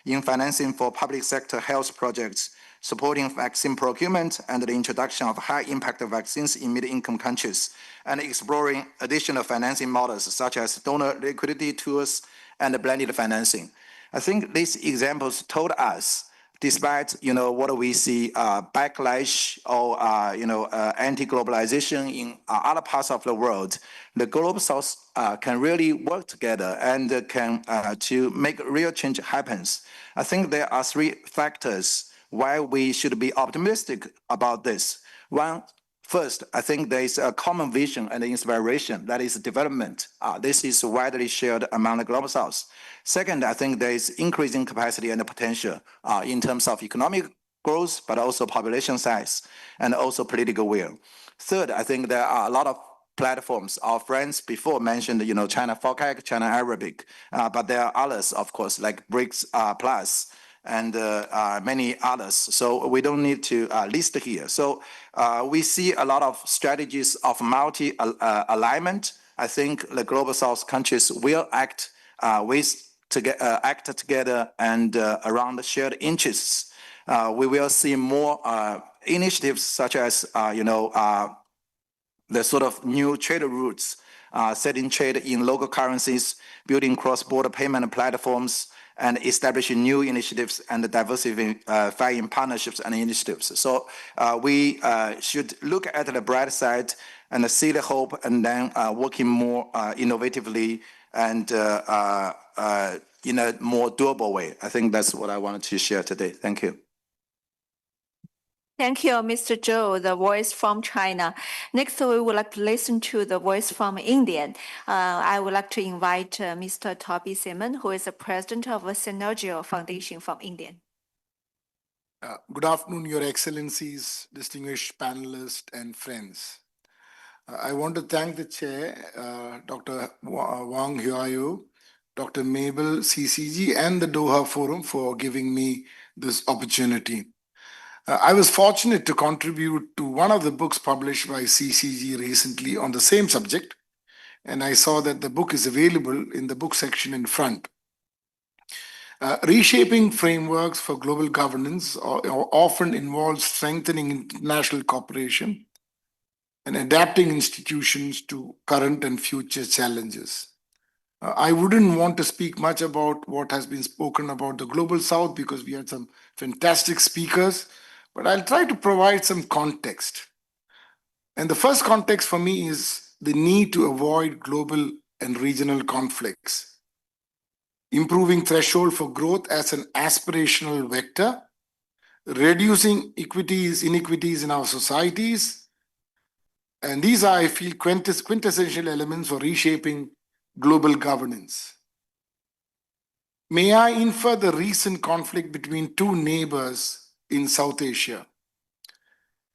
in financing for public sector health projects, supporting vaccine procurement and the introduction of high-impact vaccines in middle-income countries, and exploring additional financing models such as donor liquidity tools and blended financing. I think these examples told us, despite what we see backlash or anti-globalization in other parts of the world, the Global South can really work together and can to make real change happens. I think there are three factors why we should be optimistic about this. One, first, I think there is a common vision and inspiration, that is development. This is widely shared among the Global South. Second, I think there is increasing capacity and potential in terms of economic growth, but also population size and also political will. Third, I think there are a lot of platforms. Our friends before mentioned, China FOCAC, China Arabic, but there are others, of course, like BRICS Plus and many others. So we don't need to list here. So we see a lot of strategies of multi-alignment. I think the Global South countries will act together and around the shared interests. We will see more initiatives such as, the sort of new trade routes, setting trade in local currencies, building cross-border payment platforms, and establishing new initiatives and diversifying partnerships and initiatives. So we should look at the bright side and see the hope, and then working more innovatively and in a more doable way. I think that's what I wanted to share today. Thank you. Thank you, Mr. Zhou, the voice from China. Next, we would like to listen to the voice from India. I would like to invite Mr. Tobby, who is the president of the Synergia Foundation from India. Good afternoon, Your Excellencies, distinguished panelists, and friends. I want to thank the chair, Dr. WANG Huiyao, Dr. Mabel, CCG, and the Doha Forum for giving me this opportunity. I was fortunate to contribute to one of the books published by CCG recently on the same subject, and I saw that the book is available in the book section in front. Reshaping frameworks for global governance often involves strengthening international cooperation and adapting institutions to current and future challenges. I wouldn't want to speak much about what has been spoken about the Global South because we had some fantastic speakers, but I'll try to provide some context. And the first context for me is the need to avoid global and regional conflicts. Improving threshold for growth as an aspirational vector, reducing inequities in our societies, and these are, I feel, quintessential elements for reshaping global governance. May I infer the recent conflict between two neighbors in South Asia?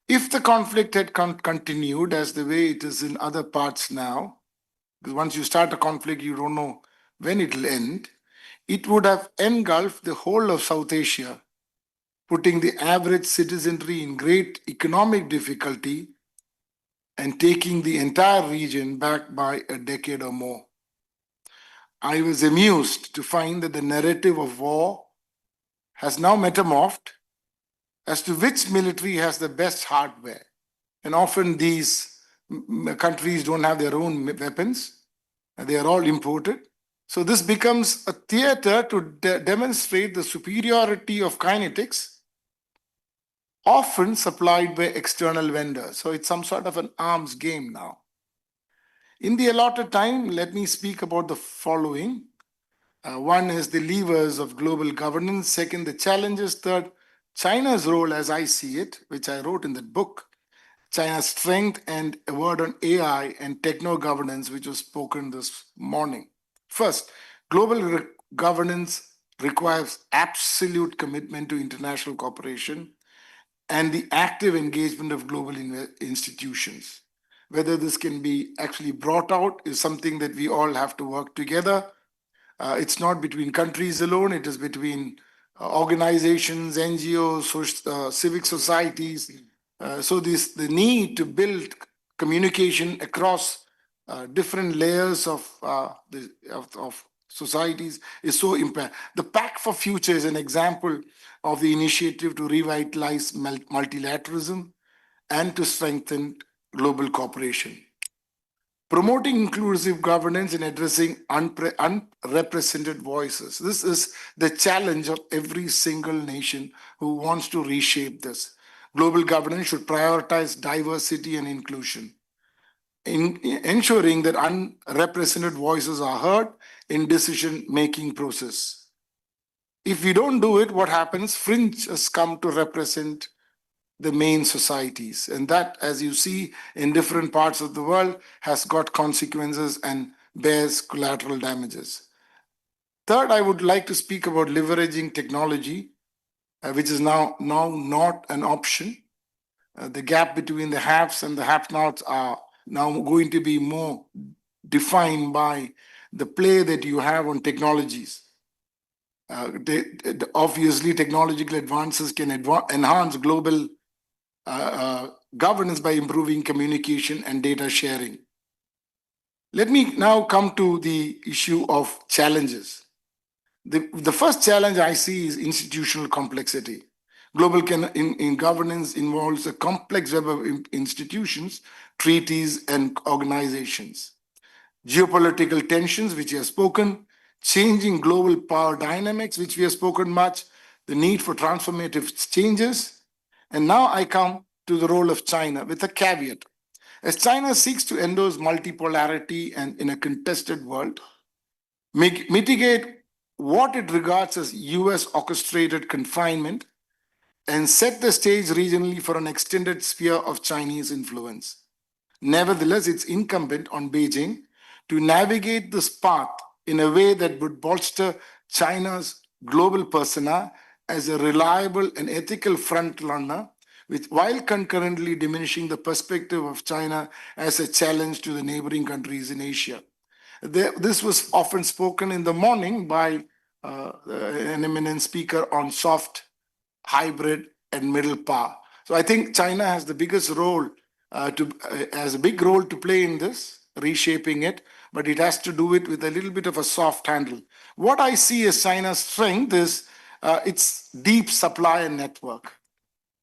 If the conflict had continued as the way it is in other parts now, because once you start a conflict, you don't know when it will end, it would have engulfed the whole of South Asia, putting the average citizenry in great economic difficulty and taking the entire region back by a decade or more. I was amused to find that the narrative of war has now metamorphed as to which military has the best hardware. And often these countries don't have their own weapons, they are all imported. So this becomes a theater to demonstrate the superiority of kinetics, often supplied by external vendors. So it's some sort of an arms game now. In the allotted time, let me speak about the following. One is the levers of global governance. Second, the challenges. Third, China's role as I see it, which I wrote in that book. China's strength, and a word on AI and techno-governance, which was spoken this morning. First, global governance requires absolute commitment to international cooperation and the active engagement of global institutions. Whether this can be actually brought out is something that we all have to work together. It's not between countries alone, it is between organizations, NGOs, civic societies. So the need to build communication across different layers of societies is so important. The Pact for Future is an example of the initiative to revitalize multilateralism and to strengthen global cooperation. Promoting inclusive governance and addressing unrepresented voices. This is the challenge of every single nation who wants to reshape this. Global governance should prioritize diversity and inclusion, ensuring that unrepresented voices are heard in decision-making process. If we don't do it, what happens? Fringes come to represent the main societies. And that, as you see in different parts of the world, has got consequences and bears collateral damages. Third, I would like to speak about leveraging technology, which is now not an option. The gap between the haves and the have-nots are now going to be more defined by the play that you have on technologies. Obviously, technological advances can enhance global governance by improving communication and data sharing. Let me now come to the issue of challenges. The first challenge I see is institutional complexity. Global in governance involves a complex web of institutions, treaties, and organizations. Geopolitical tensions, which we have spoken, changing global power dynamics, which we have spoken much, the need for transformative changes. And now I come to the role of China with a caveat. As China seeks to endorse multipolarity and in a contested world, mitigate what it regards as US orchestrated confinement, and set the stage regionally for an extended sphere of Chinese influence. Nevertheless, it's incumbent on Beijing to navigate this path in a way that would bolster China's global persona as a reliable and ethical frontrunner, while concurrently diminishing the perspective of China as a challenge to the neighboring countries in Asia. This was often spoken in the morning by an eminent speaker on soft, hybrid, and middle power. So I think China has the biggest role has a big role to play in this, reshaping it, but it has to do it with a little bit of a soft handle. What I see as China's strength is its deep supply network.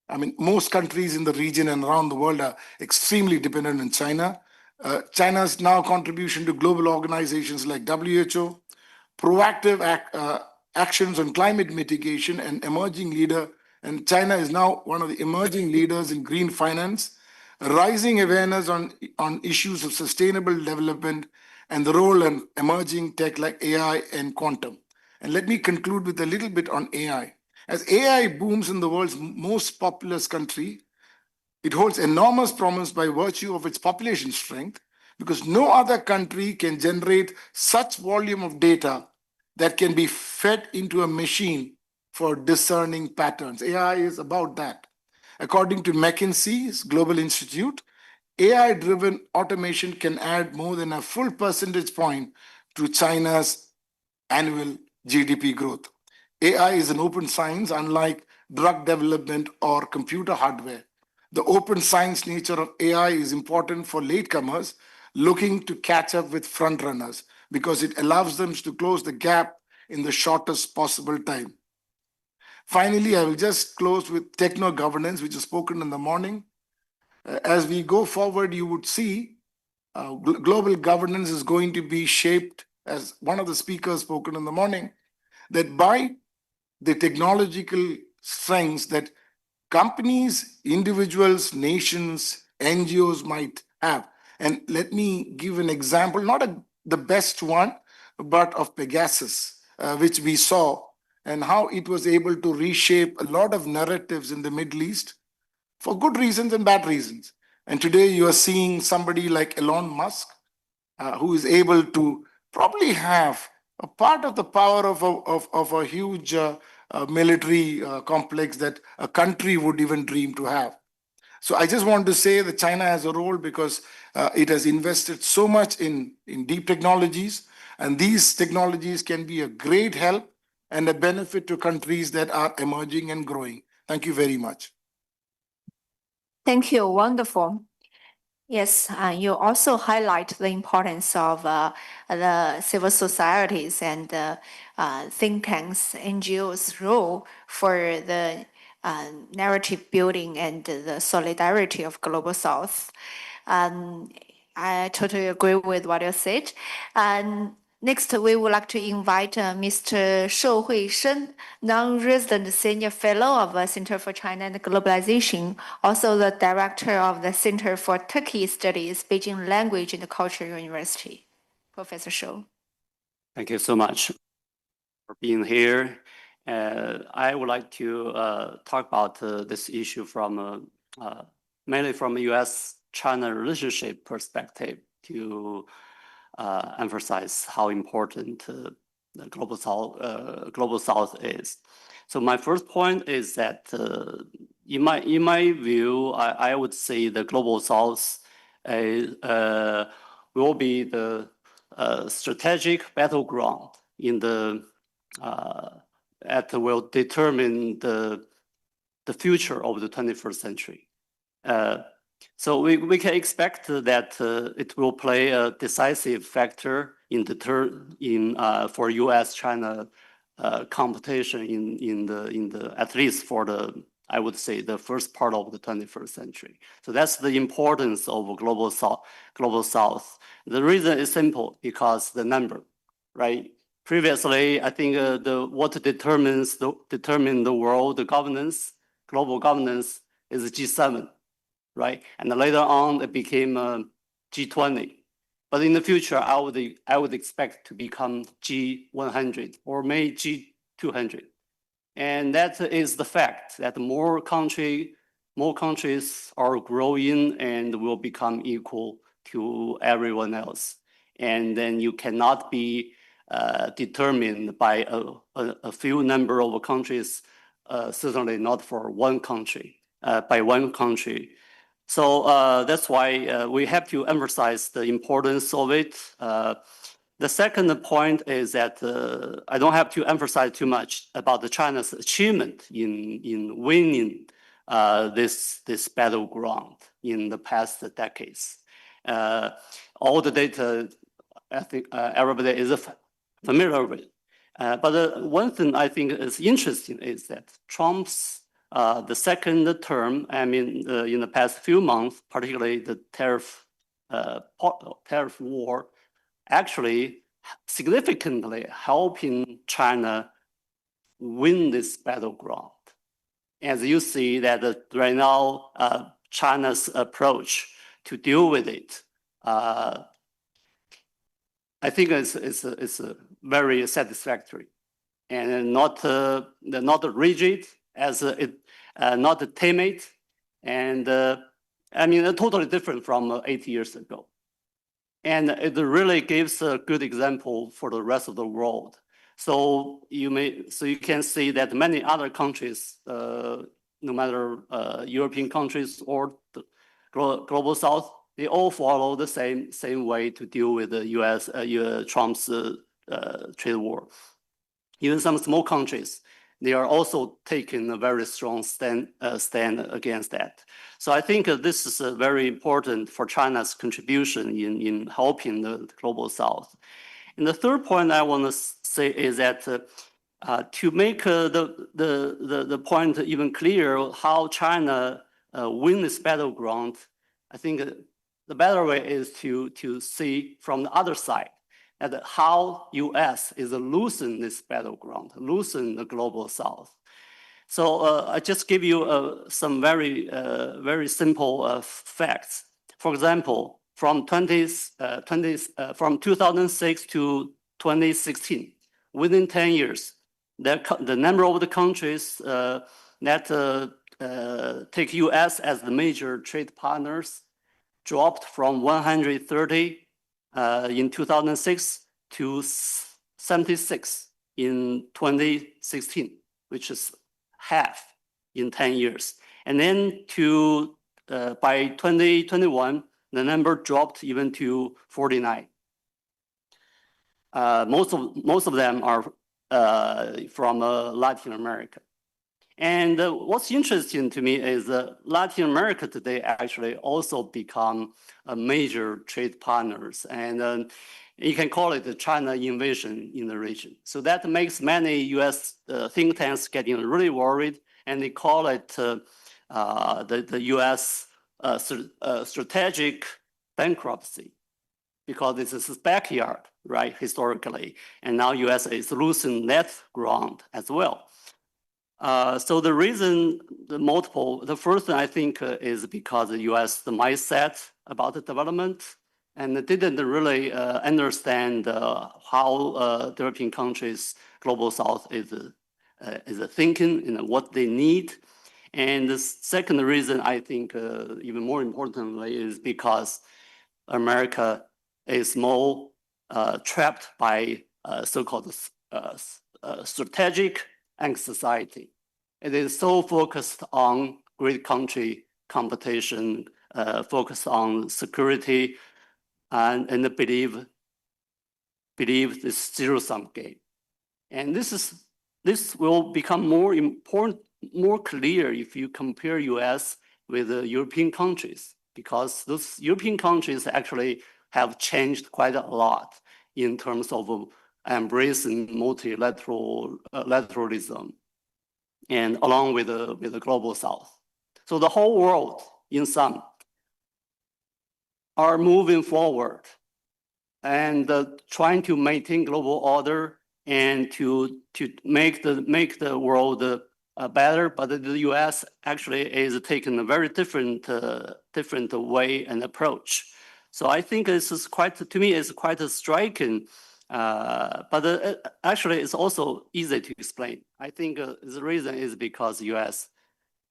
I mean, most countries in the region and around the world are extremely dependent on China. China's now contribution to global organizations like WHO, proactive actions on climate mitigation, and emerging leader. And China is now one of the emerging leaders in green finance, rising awareness on issues of sustainable development and the role of emerging tech like AI and quantum. And let me conclude with a little bit on AI. As AI booms in the world's most populous country, it holds enormous promise by virtue of its population strength, because no other country can generate such volume of data that can be fed into a machine for discerning patterns. AI is about that. According to McKinsey's Global Institute, AI-driven automation can add more than a full percentage point to China's annual GDP growth. AI is an open science, unlike drug development or computer hardware. The open science nature of AI is important for latecomers looking to catch up with frontrunners, because it allows them to close the gap in the shortest possible time. Finally, I will just close with techno governance, which is spoken in the morning. As we go forward, you would see global governance is going to be shaped, as one of the speakers spoken in the morning, that by the technological strengths that companies, individuals, nations, NGOs might have. And let me give an example, not the best one, but of Pegasus, which we saw, and how it was able to reshape a lot of narratives in the Middle East for good reasons and bad reasons. And today you are seeing somebody like Elon Musk, who is able to probably have a part of the power of a huge military complex that a country would even dream to have. So I just want to say that China has a role because it has invested so much in deep technologies, and these technologies can be a great help and a benefit to countries that are emerging and growing. Thank you very much. Thank you. Wonderful. Yes, you also highlight the importance of the civil societies and think tanks, NGOs' role for the narrative building and the solidarity of Global South. I totally agree with what you said. And next, we would like to invite Mr. Shou Huishen, non-resident senior fellow of the Center for China and Globalization, also the director of the Center for Turkey Studies, Beijing Language and Culture University. Professor Shou. Thank you so much for being here. I would like to talk about this issue from mainly from a U.S.-China relationship perspective to emphasize how important the Global South is. So my first point is that in my view, I would say the Global South will be the strategic battleground in the that will determine the future of the 21st century. So we can expect that it will play a decisive factor in for U.S.-China competition in the at least for the, I would say, the first part of the 21st century. So that's the importance of Global South. The reason is simple, because the number, right? Previously, I think what determine the world, the governance, global governance, is G7, right? And later on, it became G20. But in the future, I would expect to become G100 or maybe G200. And that is the fact that more countries are growing and will become equal to everyone else. And then you cannot be determined by a few number of countries, certainly not for one country, by one country. So that's why we have to emphasize the importance of it. The second point is that I don't have to emphasize too much about the China's achievement in winning this battleground in the past decades. All the data I think everybody is familiar with. But one thing I think is interesting is that Trump's the second term, I mean, in the past few months, particularly the tariff war, actually significantly helping China win this battleground. As you see that right now, China's approach to deal with it, I think it's very satisfactory and not rigid as not timid, and I mean totally different from 8 years ago. And it really gives a good example for the rest of the world. So you can see that many other countries, no matter European countries or the global South, they all follow the same way to deal with the U.S. Trump's trade war. Even some small countries, they are also taking a very strong stand against that. So I think this is very important for China's contribution in helping the global South. And the third point I want to say is that to make the point even clearer, how China win this battleground, I think the better way is to see from the other side at how U.S. is losing this battleground, losing the global South. So I just give you some very simple facts. For example, from 2006 to 2016, within 10 years, the number of the countries that take U.S. as the major trade partners dropped from 130 in 2006 to 76 in 2016, which is half in 10 years. And then by 2021, the number dropped even to 49. Most of them are from Latin America. And what's interesting to me is that Latin America today actually also become a major trade partners, and you can call it the China invasion in the region. So that makes many U.S. Think tanks getting really worried, and they call it the U.S. Strategic bankruptcy, because this is his backyard, right, historically, and now U.S. is losing that ground as well. So the reason, the first thing I think is because the U.S. the mindset about the development, and it didn't really understand how developing countries, global South is thinking and what they need. And the second reason I think even more importantly is because America is more trapped by so-called strategic anxiety. It is so focused on great country competition, focused on security, and believe this zero-sum game. And this will become more important, more clear if you compare U.S. with the European countries, because those European countries actually have changed quite a lot in terms of embracing multilateralism, and along with the global South. So the whole world, in sum, are moving forward and trying to maintain global order and to make the world better. But the U.S. actually is taking a very different way and approach. So I think this is to me, it's quite a striking. But actually, it's also easy to explain. I think the reason is because U.S.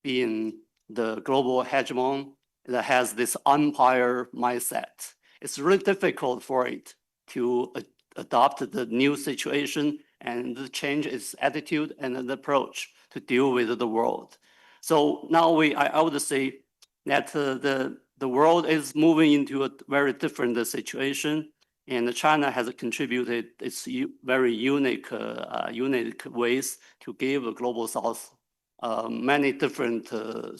being the global hegemon that has this empire mindset, it's really difficult for it to adopt the new situation and change its attitude and the approach to deal with the world. So now I would say that the world is moving into a very different situation, and China has contributed its very unique ways to give the global South many different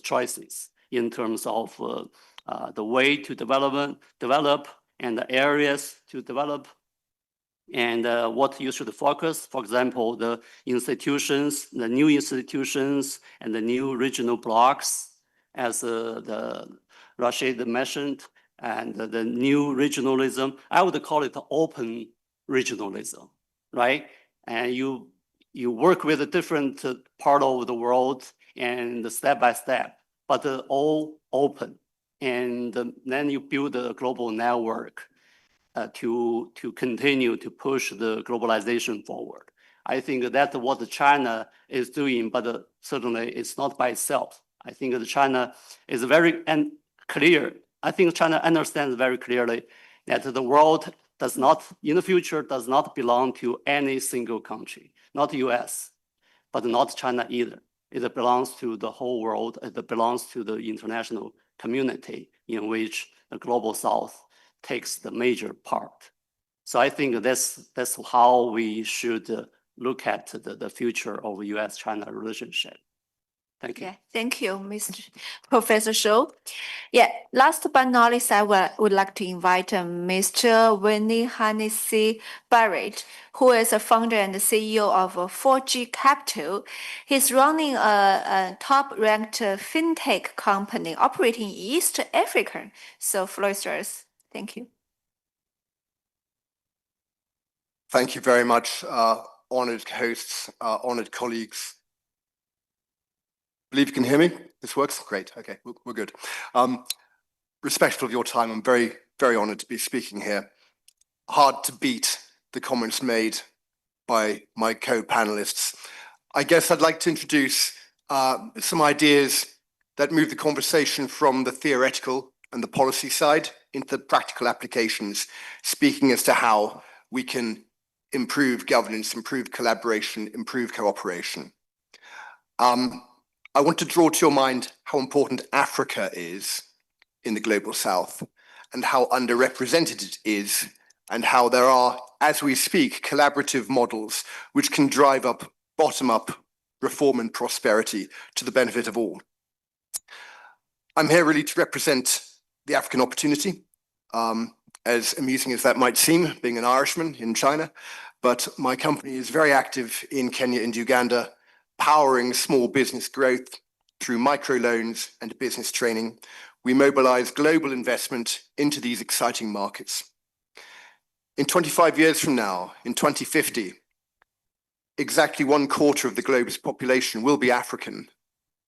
choices in terms of the way to develop and the areas to develop and what you should focus. For example, the institutions, the new institutions, and the new regional blocks, as the Rashid mentioned, and the new regionalism. I would call it open regionalism, right? And you work with a different part of the world and step by step, but all open. And then you build a global network to continue to push the globalization forward. I think that's what China is doing, but certainly it's not by itself. I think that China is very clear. I think China understands very clearly that the world does not, in the future, does not belong to any single country, not the US, but not China either. It belongs to the whole world. It belongs to the international community in which the global South takes the major part. So I think that's how we should look at the future of US-China relationship. Thank you. Yeah, thank you, Mr. Professor Shou. Yeah, last but not least, I would like to invite Mr. Mohannadi Barrett, who is a founder and the CEO of 4G Capital. He's running a top-ranked fintech company operating in East Africa. So, floor is yours. Thank you. Thank you very much, honored hosts, honored colleagues. Believe you can hear me? This works? Great. Okay, we're good. Respectful of your time, I'm very, very honored to be speaking here. Hard to beat the comments made by my co-panelists. I guess I'd like to introduce some ideas that move the conversation from the theoretical and the policy side into the practical applications, speaking as to how we can improve governance, improve collaboration, improve cooperation. I want to draw to your mind how important Africa is in the Global South and how underrepresented it is, and how there are, as we speak, collaborative models which can drive up bottom-up reform and prosperity to the benefit of all. I'm here really to represent the African opportunity, as amusing as that might seem, being an Irishman in China, but my company is very active in Kenya and Uganda, powering small business growth through microloans and business training. We mobilize global investment into these exciting markets. In 25 years from now, in 2050, exactly 1/4 of the globe's population will be African,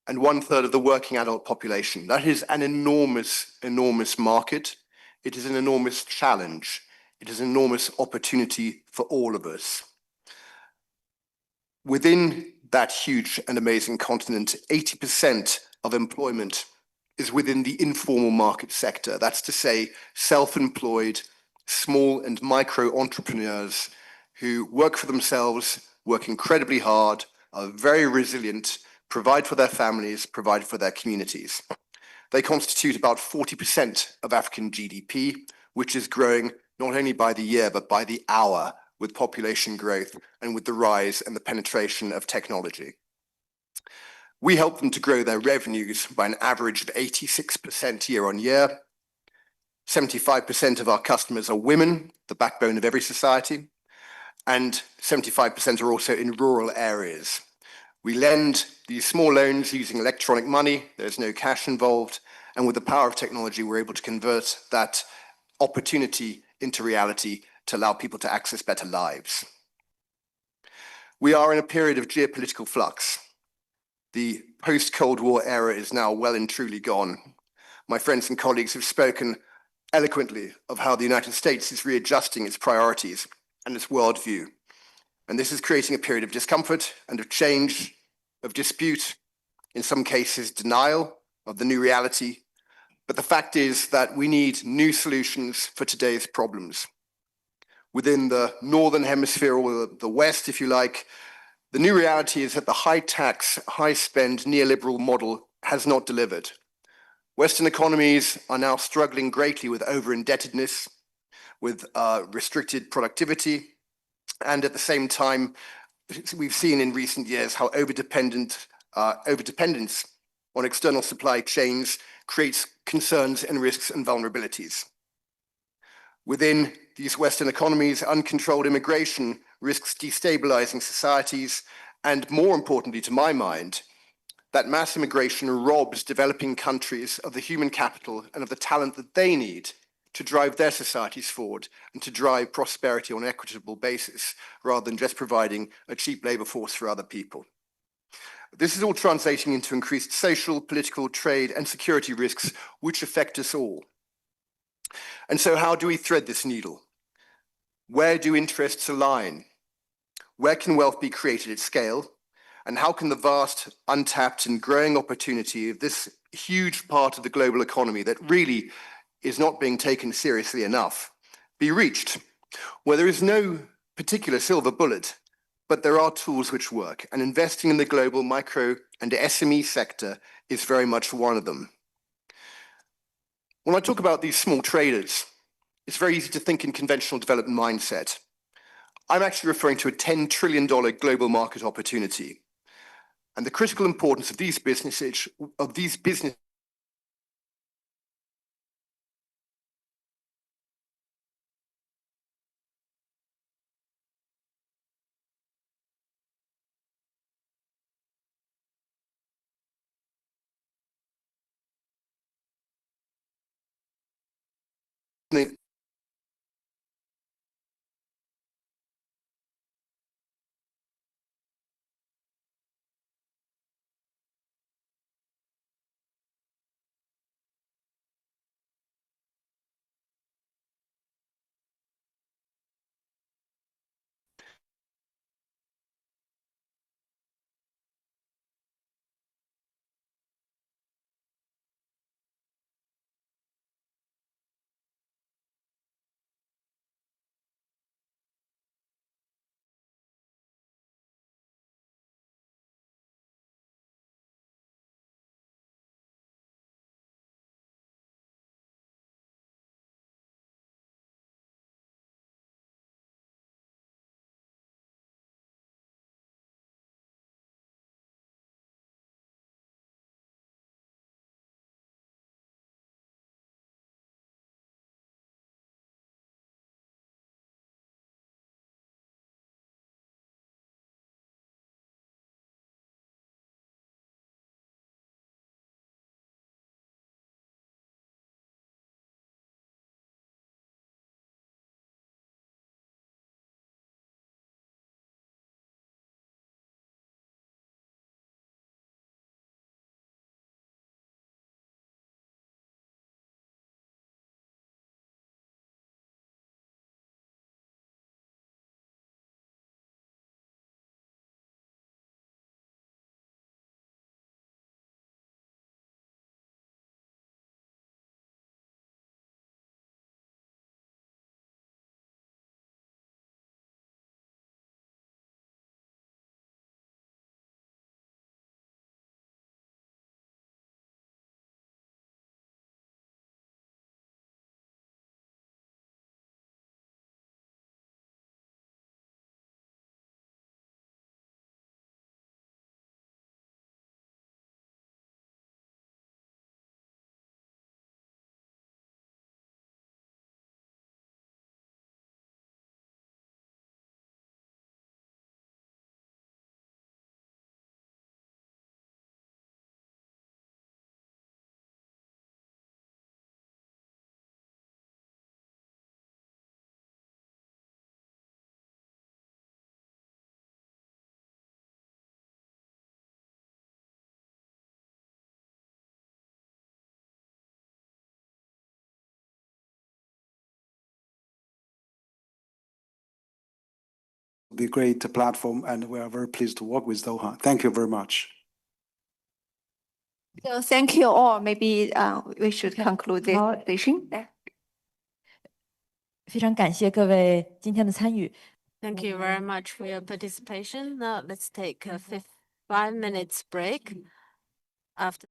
and 1/3 of the working adult population. That is an enormous, enormous market. It is an enormous challenge. It is an enormous opportunity for all of us. Within that huge and amazing continent, 80% of employment is within the informal market sector. That's to say, self-employed, small and micro entrepreneurs who work for themselves, work incredibly hard, are very resilient, provide for their families, provide for their communities. They constitute about 40% of African GDP, which is growing not only by the year, but by the hour, with population growth and with the rise and the penetration of technology. We help them to grow their revenues by an average of 86% year on year. 75% of our customers are women, the backbone of every society, and 75% are also in rural areas. We lend these small loans using electronic money. There's no cash involved. And with the power of technology, we're able to convert that opportunity into reality to allow people to access better lives. We are in a period of geopolitical flux. The post-Cold War era is now well and truly gone. My friends and colleagues have spoken eloquently of how the United States is readjusting its priorities and its worldview. And this is creating a period of discomfort and of change, of dispute, in some cases denial of the new reality. But the fact is that we need new solutions for today's problems. Within the Northern Hemisphere, or the West, if you like, the new reality is that the high-tax, high-spend neoliberal model has not delivered. Western economies are now struggling greatly with over-indebtedness, with restricted productivity, and at the same time, we've seen in recent years how overdependence on external supply chains creates concerns and risks and vulnerabilities. Within these Western economies, uncontrolled immigration risks destabilizing societies, and more importantly, to my mind, that mass immigration robs developing countries of the human capital and of the talent that they need to drive their societies forward and to drive prosperity on an equitable basis, rather than just providing a cheap labor force for other people. This is all translating into increased social, political, trade, and security risks, which affect us all. And so how do we thread this needle? Where do interests align? Where can wealth be created at scale? And how can the vast, untapped, and growing opportunity of this huge part of the global economy that really is not being taken seriously enough be reached? Well, there is no particular silver bullet, but there are tools which work, and investing in the global micro and SME sector is very much one of them. When I talk about these small traders, it's very easy to think in conventional development mindset. I'm actually referring to a $10 trillion global market opportunity. And the critical importance of these businesses, be a great platform, and we are very pleased to work with Doha. Thank you very much. So thank you all. Maybe we should conclude this session. 非常感谢各位今天的参与。 Thank you very much for your participation. Now let's take a 5 minutes break. After